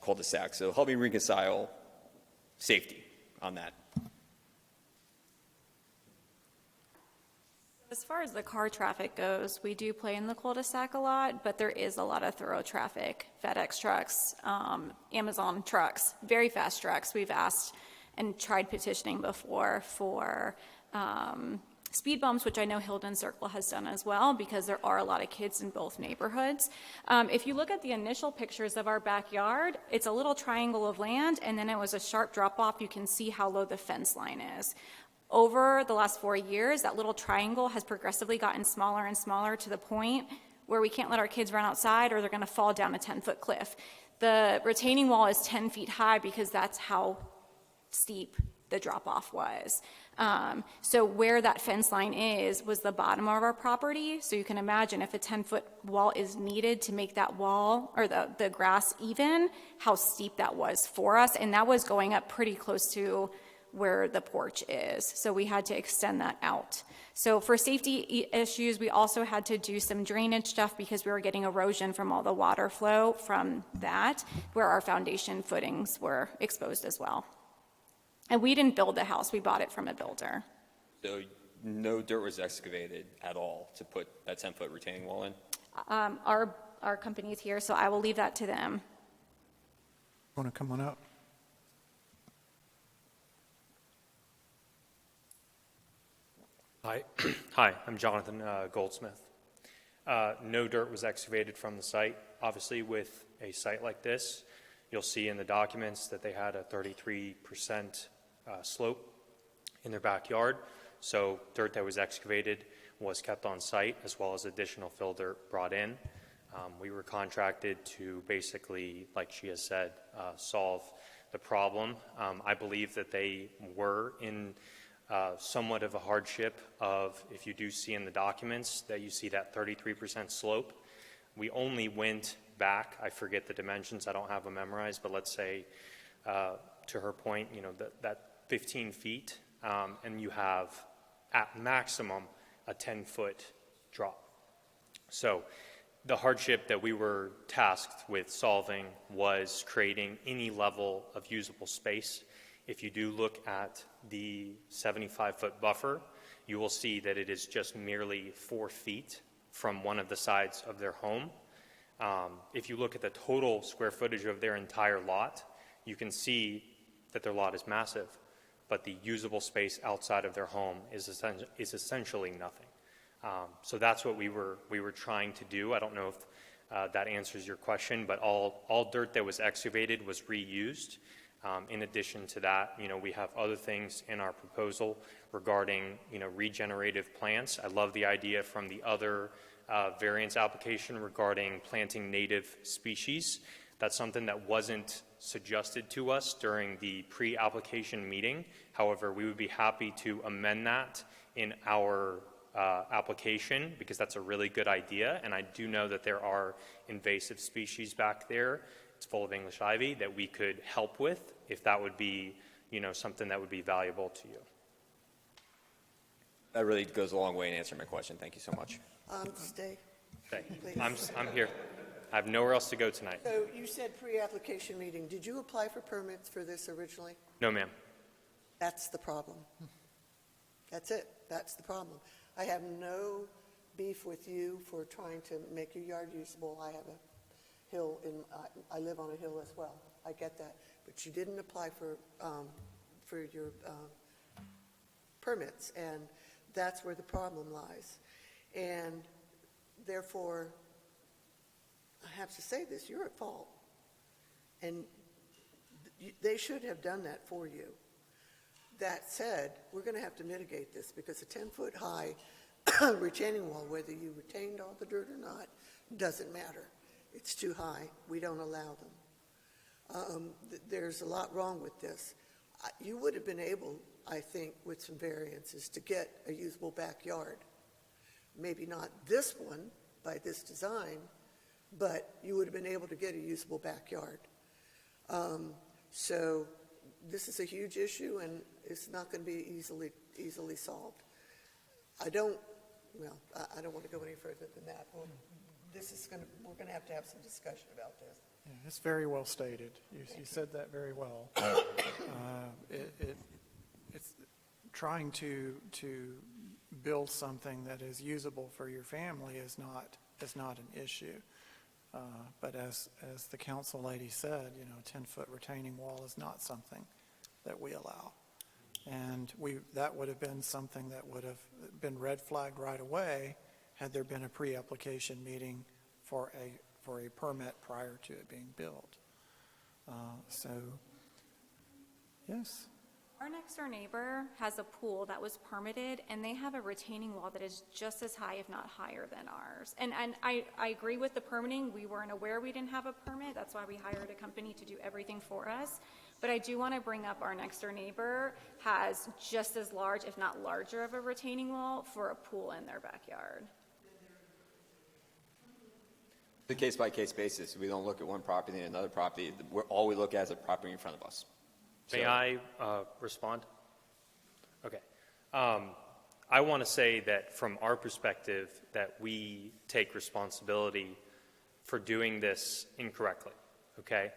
Speaker 7: cul-de-sac, so help me reconcile safety on that.
Speaker 12: As far as the car traffic goes, we do play in the cul-de-sac a lot, but there is a lot of thorough traffic. FedEx trucks, Amazon trucks, very fast trucks. We've asked and tried petitioning before for speed bumps, which I know Hilden Circle has done as well, because there are a lot of kids in both neighborhoods. If you look at the initial pictures of our backyard, it's a little triangle of land, and then it was a sharp drop-off. You can see how low the fence line is. Over the last 4 years, that little triangle has progressively gotten smaller and smaller to the point where we can't let our kids run outside or they're going to fall down a 10-foot cliff. The retaining wall is 10 feet high because that's how steep the drop-off was. So where that fence line was the bottom of our property. So you can imagine if a 10-foot wall is needed to make that wall or the grass even, how steep that was for us. And that was going up pretty close to where the porch is. So we had to extend that out. So for safety issues, we also had to do some drainage stuff because we were getting erosion from all the water flow from that, where our foundation footings were exposed as well. And we didn't build the house, we bought it from a builder.
Speaker 7: So no dirt was excavated at all to put that 10-foot retaining wall in?
Speaker 12: Our company's here, so I will leave that to them.
Speaker 1: Want to come on up?
Speaker 15: Hi, I'm Jonathan Goldsmith. No dirt was excavated from the site. Obviously, with a site like this, you'll see in the documents that they had a 33% slope in their backyard. So dirt that was excavated was kept on site, as well as additional fill dirt brought in. We were contracted to basically, like she has said, solve the problem. I believe that they were in somewhat of a hardship of, if you do see in the documents that you see that 33% slope. We only went back, I forget the dimensions, I don't have them memorized, but let's say, to her point, that 15 feet, and you have at maximum a 10-foot drop. So the hardship that we were tasked with solving was creating any level of usable space. If you do look at the 75-foot buffer, you will see that it is just merely 4 feet from one of the sides of their home. If you look at the total square footage of their entire lot, you can see that their lot is massive, but the usable space outside of their home is essentially nothing. So that's what we were trying to do. I don't know if that answers your question, but all dirt that was excavated was reused. In addition to that, we have other things in our proposal regarding, regenerative plants. I love the idea from the other variance application regarding planting native species. That's something that wasn't suggested to us during the pre-application meeting. However, we would be happy to amend that in our application because that's a really good idea. And I do know that there are invasive species back there. It's full of English ivy that we could help with if that would be, something that would be valuable to you.
Speaker 7: That really goes a long way in answering my question. Thank you so much.
Speaker 6: Stay.
Speaker 15: Please. I'm here. I have nowhere else to go tonight.
Speaker 6: So you said pre-application meeting. Did you apply for permits for this originally?
Speaker 15: No, ma'am.
Speaker 6: That's the problem. That's it. That's the problem. I have no beef with you for trying to make your yard usable. I have a hill I live on a hill as well. I get that. But you didn't apply for your permits, and that's where the problem lies. And therefore, I have to say this, you're at fault. And they should have done that for you. That said, we're going to have to mitigate this because a 10-foot high retaining wall, whether you retained all the dirt or not, doesn't matter. It's too high. We don't allow them. There's a lot wrong with this. You would have been able, I think, with some variances, to get a usable backyard. Maybe not this one by this design, but you would have been able to get a usable backyard. So this is a huge issue, and it's not going to be easily solved. I don't want to go any further than that. We're going to have some discussion about this.
Speaker 1: Yeah, it's very well stated. You said that very well. It's trying to build something that is usable for your family is not an issue. But as the council lady said, a 10-foot retaining wall is not something that we allow. And that would have been something that would have been red flagged right away had there been a pre-application meeting for a permit prior to it being built. So, yes.
Speaker 12: Our next door neighbor has a pool that was permitted, and they have a retaining wall that is just as high, if not higher, than ours. And I agree with the permitting. We weren't aware we didn't have a permit. That's why we hired a company to do everything for us. But I do want to bring up our next door neighbor has just as large, if not larger, of a retaining wall for a pool in their backyard.
Speaker 7: The case-by-case basis, we don't look at one property and another property. All we look at is a property in front of us.
Speaker 15: May I respond? Okay. I want to say that from our perspective that we take responsibility for doing this incorrectly, okay?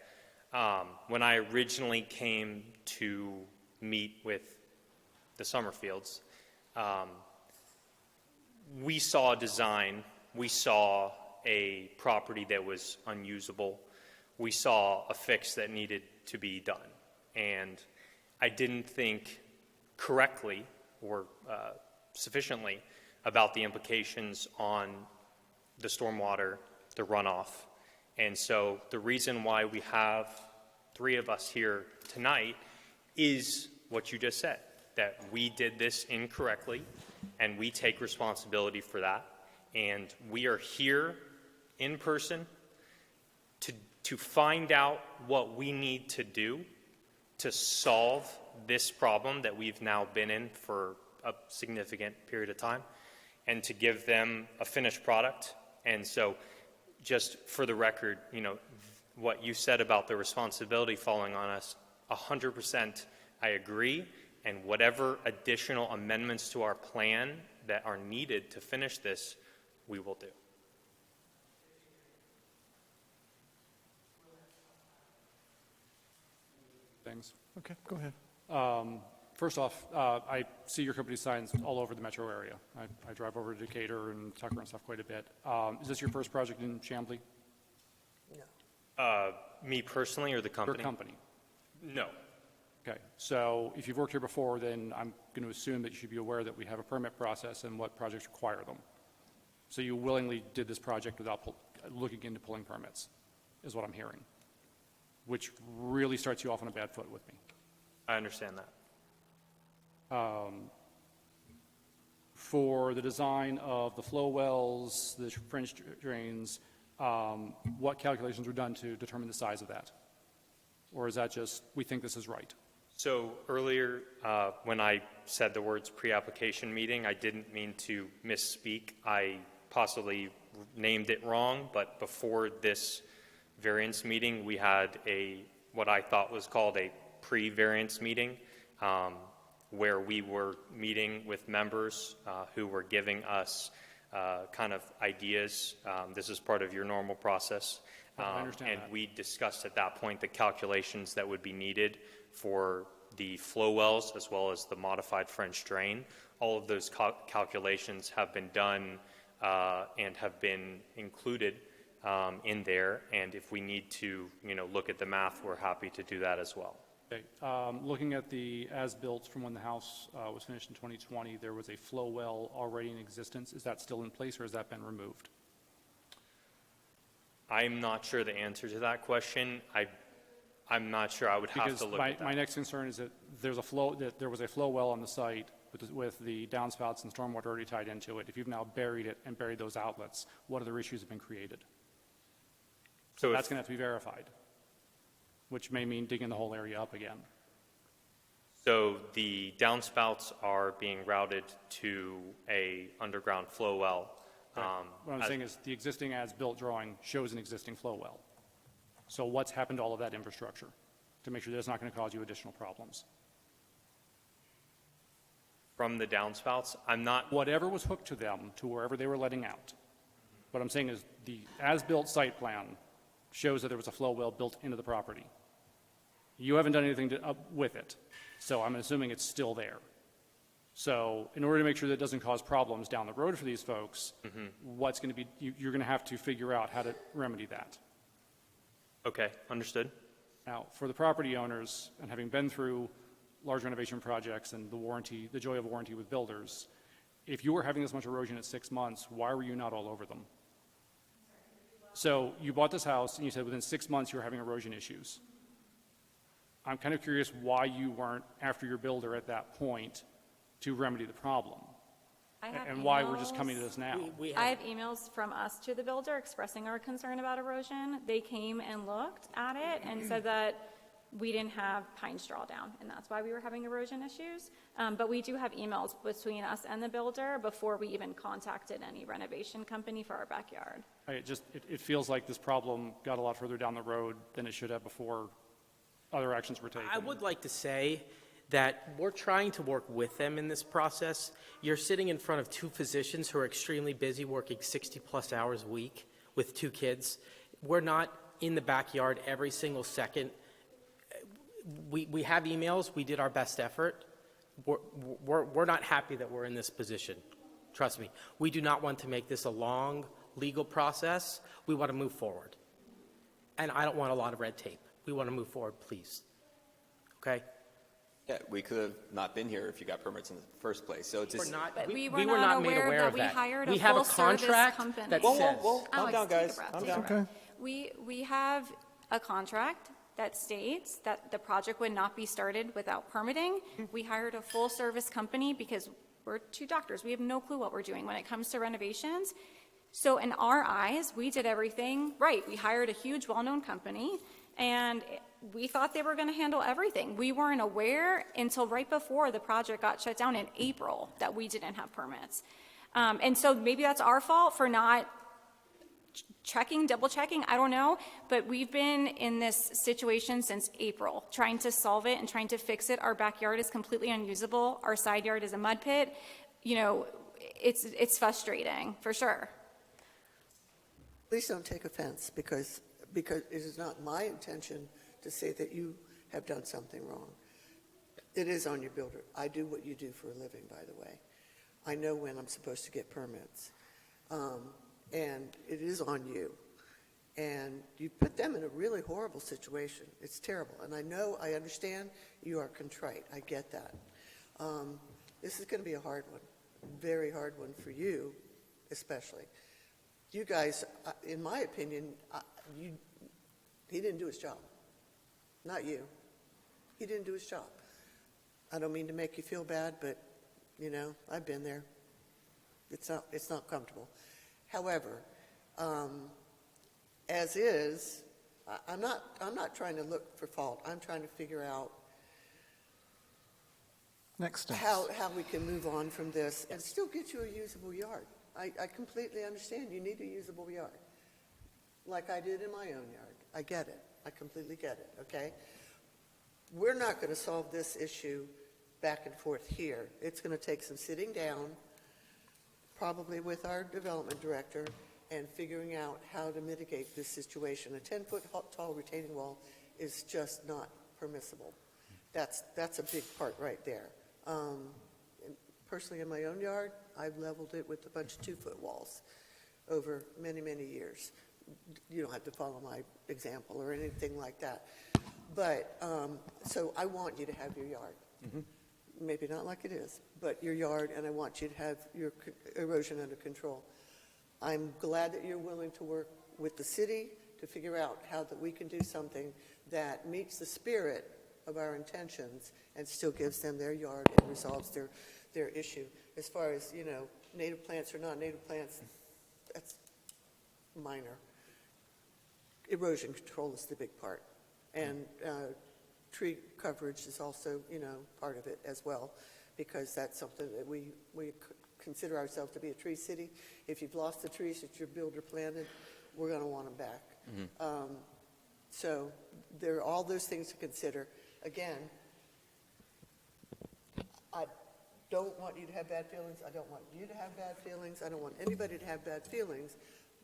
Speaker 15: When I originally came to meet with the Summerfields, we saw a design, we saw a property that was unusable, we saw a fix that needed to be done. And I didn't think correctly or sufficiently about the implications on the stormwater, the runoff. And so the reason why we have three of us here tonight is what you just said, that we did this incorrectly, and we take responsibility for that. And we are here in person to find out what we need to do to solve this problem that we've now been in for a significant period of time, and to give them a finished product. And so just for the record, what you said about the responsibility falling on us, 100% I agree, and whatever additional amendments to our plan that are needed to finish this, we will do.
Speaker 3: Things.
Speaker 1: Okay, go ahead.
Speaker 3: First off, I see your company signs all over the metro area. I drive over to Decatur and Tucker and stuff quite a bit. Is this your first project in Chamblee?
Speaker 6: No.
Speaker 15: Me personally or the company?
Speaker 3: Your company.
Speaker 15: No.
Speaker 3: Okay. So if you've worked here before, then I'm going to assume that you should be aware that we have a permit process and what projects require them. So you willingly did this project without looking into pulling permits, is what I'm hearing, which really starts you off on a bad foot with me.
Speaker 15: I understand that.
Speaker 3: For the design of the flow wells, the French drains, what calculations were done to determine the size of that? Or is that just, we think this is right?
Speaker 15: So earlier, when I said the words pre-application meeting, I didn't mean to misspeak. I possibly named it wrong, but before this variance meeting, we had what I thought was called a pre-variance meeting, where we were meeting with members who were giving us kind of ideas. This is part of your normal process.
Speaker 3: I understand
Speaker 15: and
Speaker 3: that.
Speaker 15: We discussed at that point the calculations that would be needed for the flow wells as well as the modified French drain. All of those calculations have been done and have been included in there. And if we need to, look at the math, we're happy to do that as well.
Speaker 3: Okay. Looking at the as-built from when the house was finished in 2020, there was a flow well already in existence. Is that still in place, or has that been removed?
Speaker 15: I'm not sure the answer to that question. I'm not sure. I would have to look at that.
Speaker 3: My next concern is that there was a flow well on the site with the downspouts and stormwater already tied into it. If you've now buried it and buried those outlets, what other issues have been created? So that's going to have to be verified. which may mean digging the whole area up again.
Speaker 15: So the downspouts are being routed to a underground flow well.
Speaker 3: What I'm saying is the existing as-built drawing shows an existing flow well. So what's happened to all of that infrastructure to make sure that's not going to cause you additional problems?
Speaker 15: From the downspouts, I'm not,
Speaker 3: Whatever was hooked to them, to wherever they were letting out. What I'm saying is the as-built site plan shows that there was a flow well built into the property. You haven't done anything with it, so I'm assuming it's still there. So in order to make sure that it doesn't cause problems down the road for these folks, what's going to be, you're going to have to figure out how to remedy that.
Speaker 15: okay, understood.
Speaker 3: Now, for the property owners, and having been through large renovation projects and the joy of warranty with builders, if you were having this much erosion at 6 months, why were you not all over them? So you bought this house and you said within 6 months you were having erosion issues. I'm kind of curious why you weren't after your builder at that point to remedy the problem, and why we're just coming to this now.
Speaker 12: I have emails from us to the builder expressing our concern about erosion. They came and looked at it and said that we didn't have pine straw down, and that's why we were having erosion issues. But we do have emails between us and the builder before we even contacted any renovation company for our backyard.
Speaker 3: It feels like this problem got a lot further down the road than it should have before other actions were taken.
Speaker 11: I would like to say that we're trying to work with them in this process. You're sitting in front of two physicians who are extremely busy, working 60-plus hours a week with 2 kids. We're not in the backyard every single second. We have emails. We did our best effort. We're not happy that we're in this position. Trust me. We do not want to make this a long legal process. We want to move forward. And I don't want a lot of red tape. We want to move forward, please. Okay?
Speaker 7: Yeah, we could have not been here if you got permits in the first place. So it's just.
Speaker 12: But we were not
Speaker 11: made aware of
Speaker 12: we
Speaker 11: that.
Speaker 12: hired
Speaker 11: We
Speaker 12: a
Speaker 11: have a
Speaker 12: full-service
Speaker 11: contract
Speaker 12: company.
Speaker 11: that
Speaker 7: Whoa,
Speaker 11: says.
Speaker 7: whoa, whoa, calm down,
Speaker 12: take a
Speaker 7: guys.
Speaker 12: breath,
Speaker 7: Calm
Speaker 12: take a
Speaker 7: down.
Speaker 12: breath. We have a contract that states that the project would not be started without permitting. We hired a full-service company because we're 2 doctors. We have no clue what we're doing when it comes to renovations. So in our eyes, we did everything right. We hired a huge, well-known company, and we thought they were going to handle everything. We weren't aware until right before the project got shut down in April that we didn't have permits. And so maybe that's our fault for not double checking, I don't know, but we've been in this situation since April, trying to solve it and trying to fix it. Our backyard is completely unusable. Our side yard is a mud pit. You know, it's frustrating, for sure.
Speaker 6: Please don't take offense, because it is not my intention to say that you have done something wrong. It is on your builder. I do what you do for a living, by the way. I know when I'm supposed to get permits. And it is on you. And you put them in a really horrible situation. It's terrible. And I understand you are contrite. I get that. This is going to be a hard one, very hard one for you, especially. You guys, in my opinion, he didn't do his job. Not you. He didn't do his job. I don't mean to make you feel bad, but, you know, I've been there. It's not comfortable. However, as is, I'm not trying to look for fault. I'm trying to figure out
Speaker 1: Next steps.
Speaker 6: how we can move on from this and still get you a usable yard. I completely understand you need a usable yard, like I did in my own yard. I get it. I completely get it, okay? We're not going to solve this issue back and forth here. It's going to take some sitting down, probably with our development director, and figuring out how to mitigate this situation. A 10-foot tall retaining wall is just not permissible. That's a big part right there. Personally, in my own yard, I've leveled it with a bunch of 2-foot walls over many, many years. You don't have to follow my example or anything like that. But, so I want you to have your yard. Mm-hmm. Maybe not like it is, but your yard, and I want you to have your erosion under control. I'm glad that you're willing to work with the city to figure out how that we can do something that meets the spirit of our intentions and still gives them their yard and resolves their issue. As far as, you know, native plants or non-native plants, that's minor. Erosion control is the big part. And tree coverage is also, part of it as well, because that's something that we consider ourselves to be a tree city. If you've lost the trees that your builder planted, we're going to want them back. So there are all those things to consider. Again, I don't want you to have bad feelings. I don't want you to have bad feelings. I don't want anybody to have bad feelings.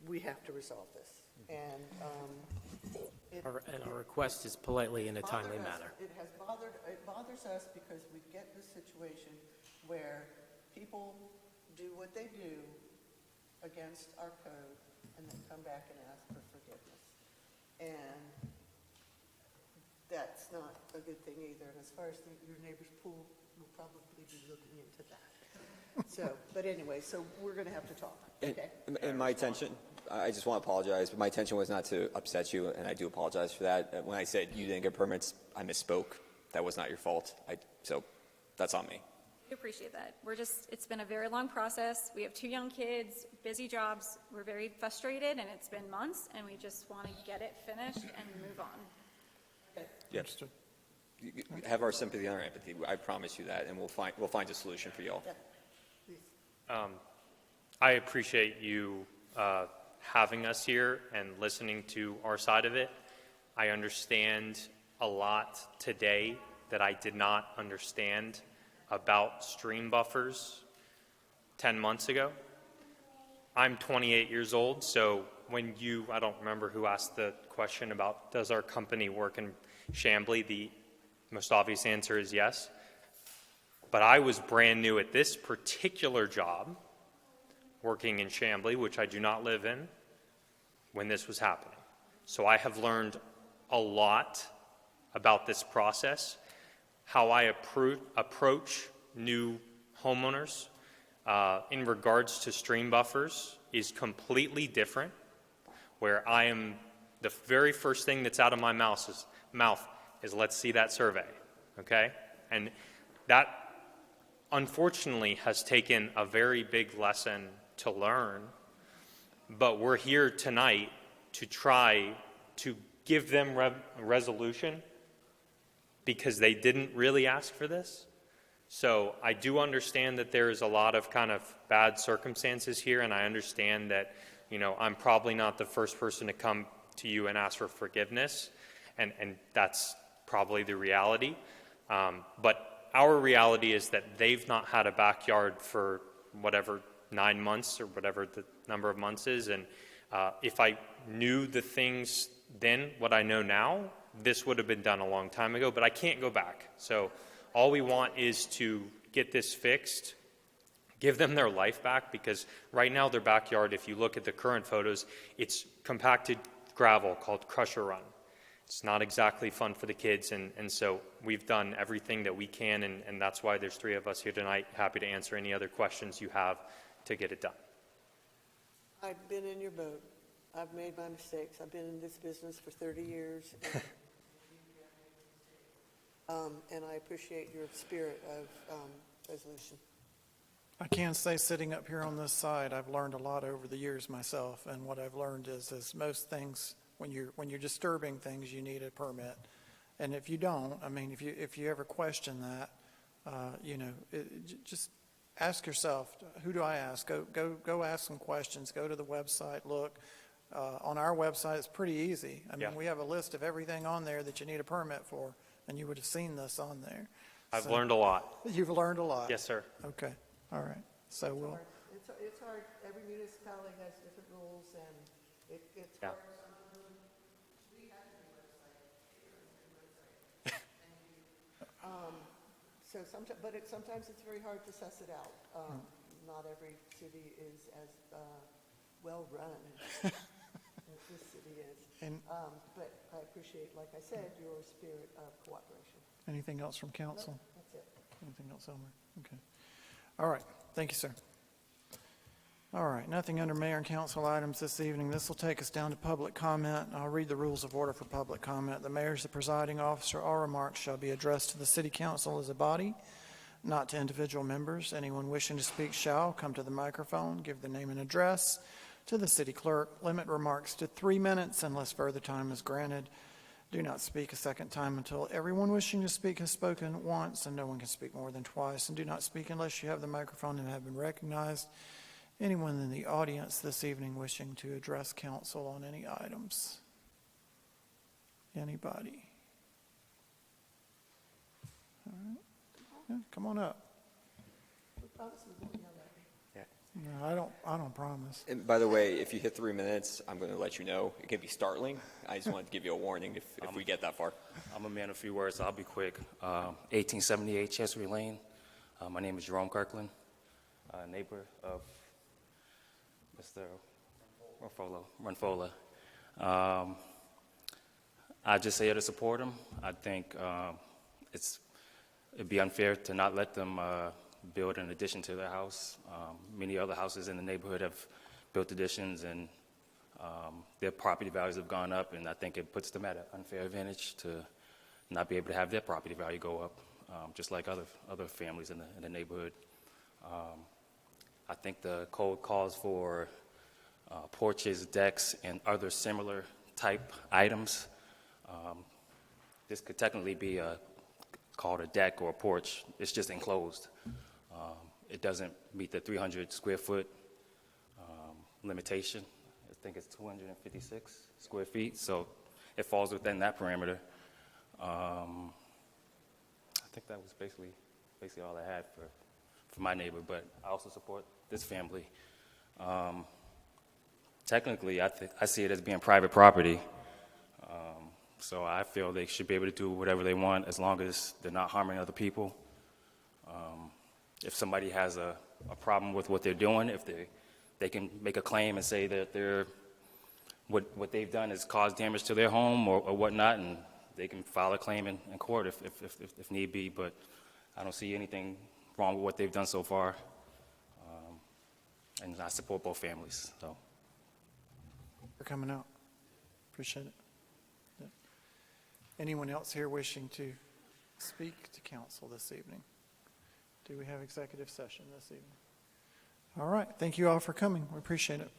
Speaker 6: We have to resolve this. And
Speaker 11: And our request is politely in a timely manner.
Speaker 6: It bothers us because we get this situation where people do what they do against our code and then come back and ask for forgiveness. And that's not a good thing either. And as far as your neighbor's pool, we'll probably be looking into that. So, but anyway, so we're going to have to talk. Okay?
Speaker 7: And my intention, I just want to apologize, but my intention was not to upset you, and I do apologize for that. When I said you didn't get permits, I misspoke. That was not your fault. So that's on me.
Speaker 12: We appreciate that. It's been a very long process. We have 2 young kids, busy jobs. We're very frustrated, and it's been months, and we just want to get it finished and move on.
Speaker 7: Yes. You have our sympathy and our empathy. I promise you that, and we'll find a solution for you all.
Speaker 15: I appreciate you having us here and listening to our side of it. I understand a lot today that I did not understand about stream buffers 10 months ago. I'm 28 years old, so I don't remember who asked the question about does our company work in Chamblee, the most obvious answer is yes. But I was brand new at this particular job, working in Chamblee, which I do not live in, when this was happening. So I have learned a lot about this process, how I approach new homeowners in regards to stream buffers is completely different, where I am, the very first thing that's out of my mouth is let's see that survey, okay? And that, unfortunately, has taken a very big lesson to learn, but we're here tonight to try to give them resolution because they didn't really ask for this. So I do understand that there is a lot of kind of bad circumstances here, and I understand that, I'm probably not the first person to come to you and ask for forgiveness, and that's probably the reality. But our reality is that they've not had a backyard for whatever 9 months or whatever the number of months is, and if I knew the things then, what I know now, this would have been done a long time ago, but I can't go back. So all we want is to get this fixed, give them their life back, because right now their backyard, if you look at the current photos, it's compacted gravel called Crusher Run. It's not exactly fun for the kids, and so we've done everything that we can, and that's why there's 3 of us here tonight, happy to answer any other questions you have to get it done.
Speaker 6: I've been in your boat. I've made my mistakes. I've been in this business for 30 years. And I appreciate your spirit of resolution.
Speaker 1: I can say, sitting up here on this side, I've learned a lot over the years myself, and what I've learned is most things, when you're disturbing things, you need a permit. And if you don't, if you ever question that, just ask yourself, who do I ask? Go ask some questions. Go to the website, look. On our website, it's pretty easy. We have a list of everything on there that you need a permit for, and you would have seen this on there.
Speaker 15: I've learned a lot.
Speaker 1: You've learned a lot?
Speaker 15: Yes, sir.
Speaker 1: Okay, all right. So we'll...
Speaker 6: It's hard. Every municipality has different rules, and it's
Speaker 15: Yeah.
Speaker 6: hard. We have a website. Sometimes it's very hard to suss it out. Not every city is as well run as this city is. But I appreciate, like I said, your spirit of cooperation.
Speaker 1: Anything else from council?
Speaker 6: No, that's it.
Speaker 1: Anything else, Elmer? Okay. All right. Thank you, sir. All right. Nothing under mayor and council items this evening. This will take us down to public comment. I'll read the rules of order for public comment. The mayor is the presiding officer. All remarks shall be addressed to the city council as a body, not to individual members. Anyone wishing to speak shall come to the microphone, give the name and address to the city clerk. Limit remarks to 3 minutes unless further time is granted. Do not speak a second time until everyone wishing to speak has spoken once, and no one can speak more than twice. And do not speak unless you have the microphone and have been recognized. Anyone in the audience this evening wishing to address council on any items? Anybody? All right. Yeah, come on up. No, I don't promise.
Speaker 7: And by the way, if you hit 3 minutes, I'm going to let you know. It could be startling. I just wanted to give you a warning if we get that far.
Speaker 16: I'm a man of few words, so I'll be quick. 1878 Chancery Lane. My name is Jerome Kirkland, neighbor of Mr. Runfola. I just here to support him. I think it'd be unfair to not let them build an addition to their house. Many other houses in the neighborhood have built additions, and their property values have gone up, and I think it puts them at an unfair advantage to not be able to have their property value go up, just like other families in the neighborhood. I think the code calls for porches, decks, and other similar type items. This could technically be called a deck or a porch. It's just enclosed. It doesn't meet the 300 square foot limitation. I think it's 256 square feet, so it falls within that parameter. I think that was basically all I had for my neighbor, but I also support this family. Technically, I see it as being private property, so I feel they should be able to do whatever they want as long as they're not harming other people. If somebody has a problem with what they're doing, if they can make a claim and say that what they've done has caused damage to their home or whatnot, and they can file a claim in court if need be, but I don't see anything wrong with what they've done so far, and I support both families. So.
Speaker 1: For coming out. Appreciate it. Yeah. Anyone else here wishing to speak to council this evening? Do we have executive session this evening? All right. Thank you all for coming. We appreciate it.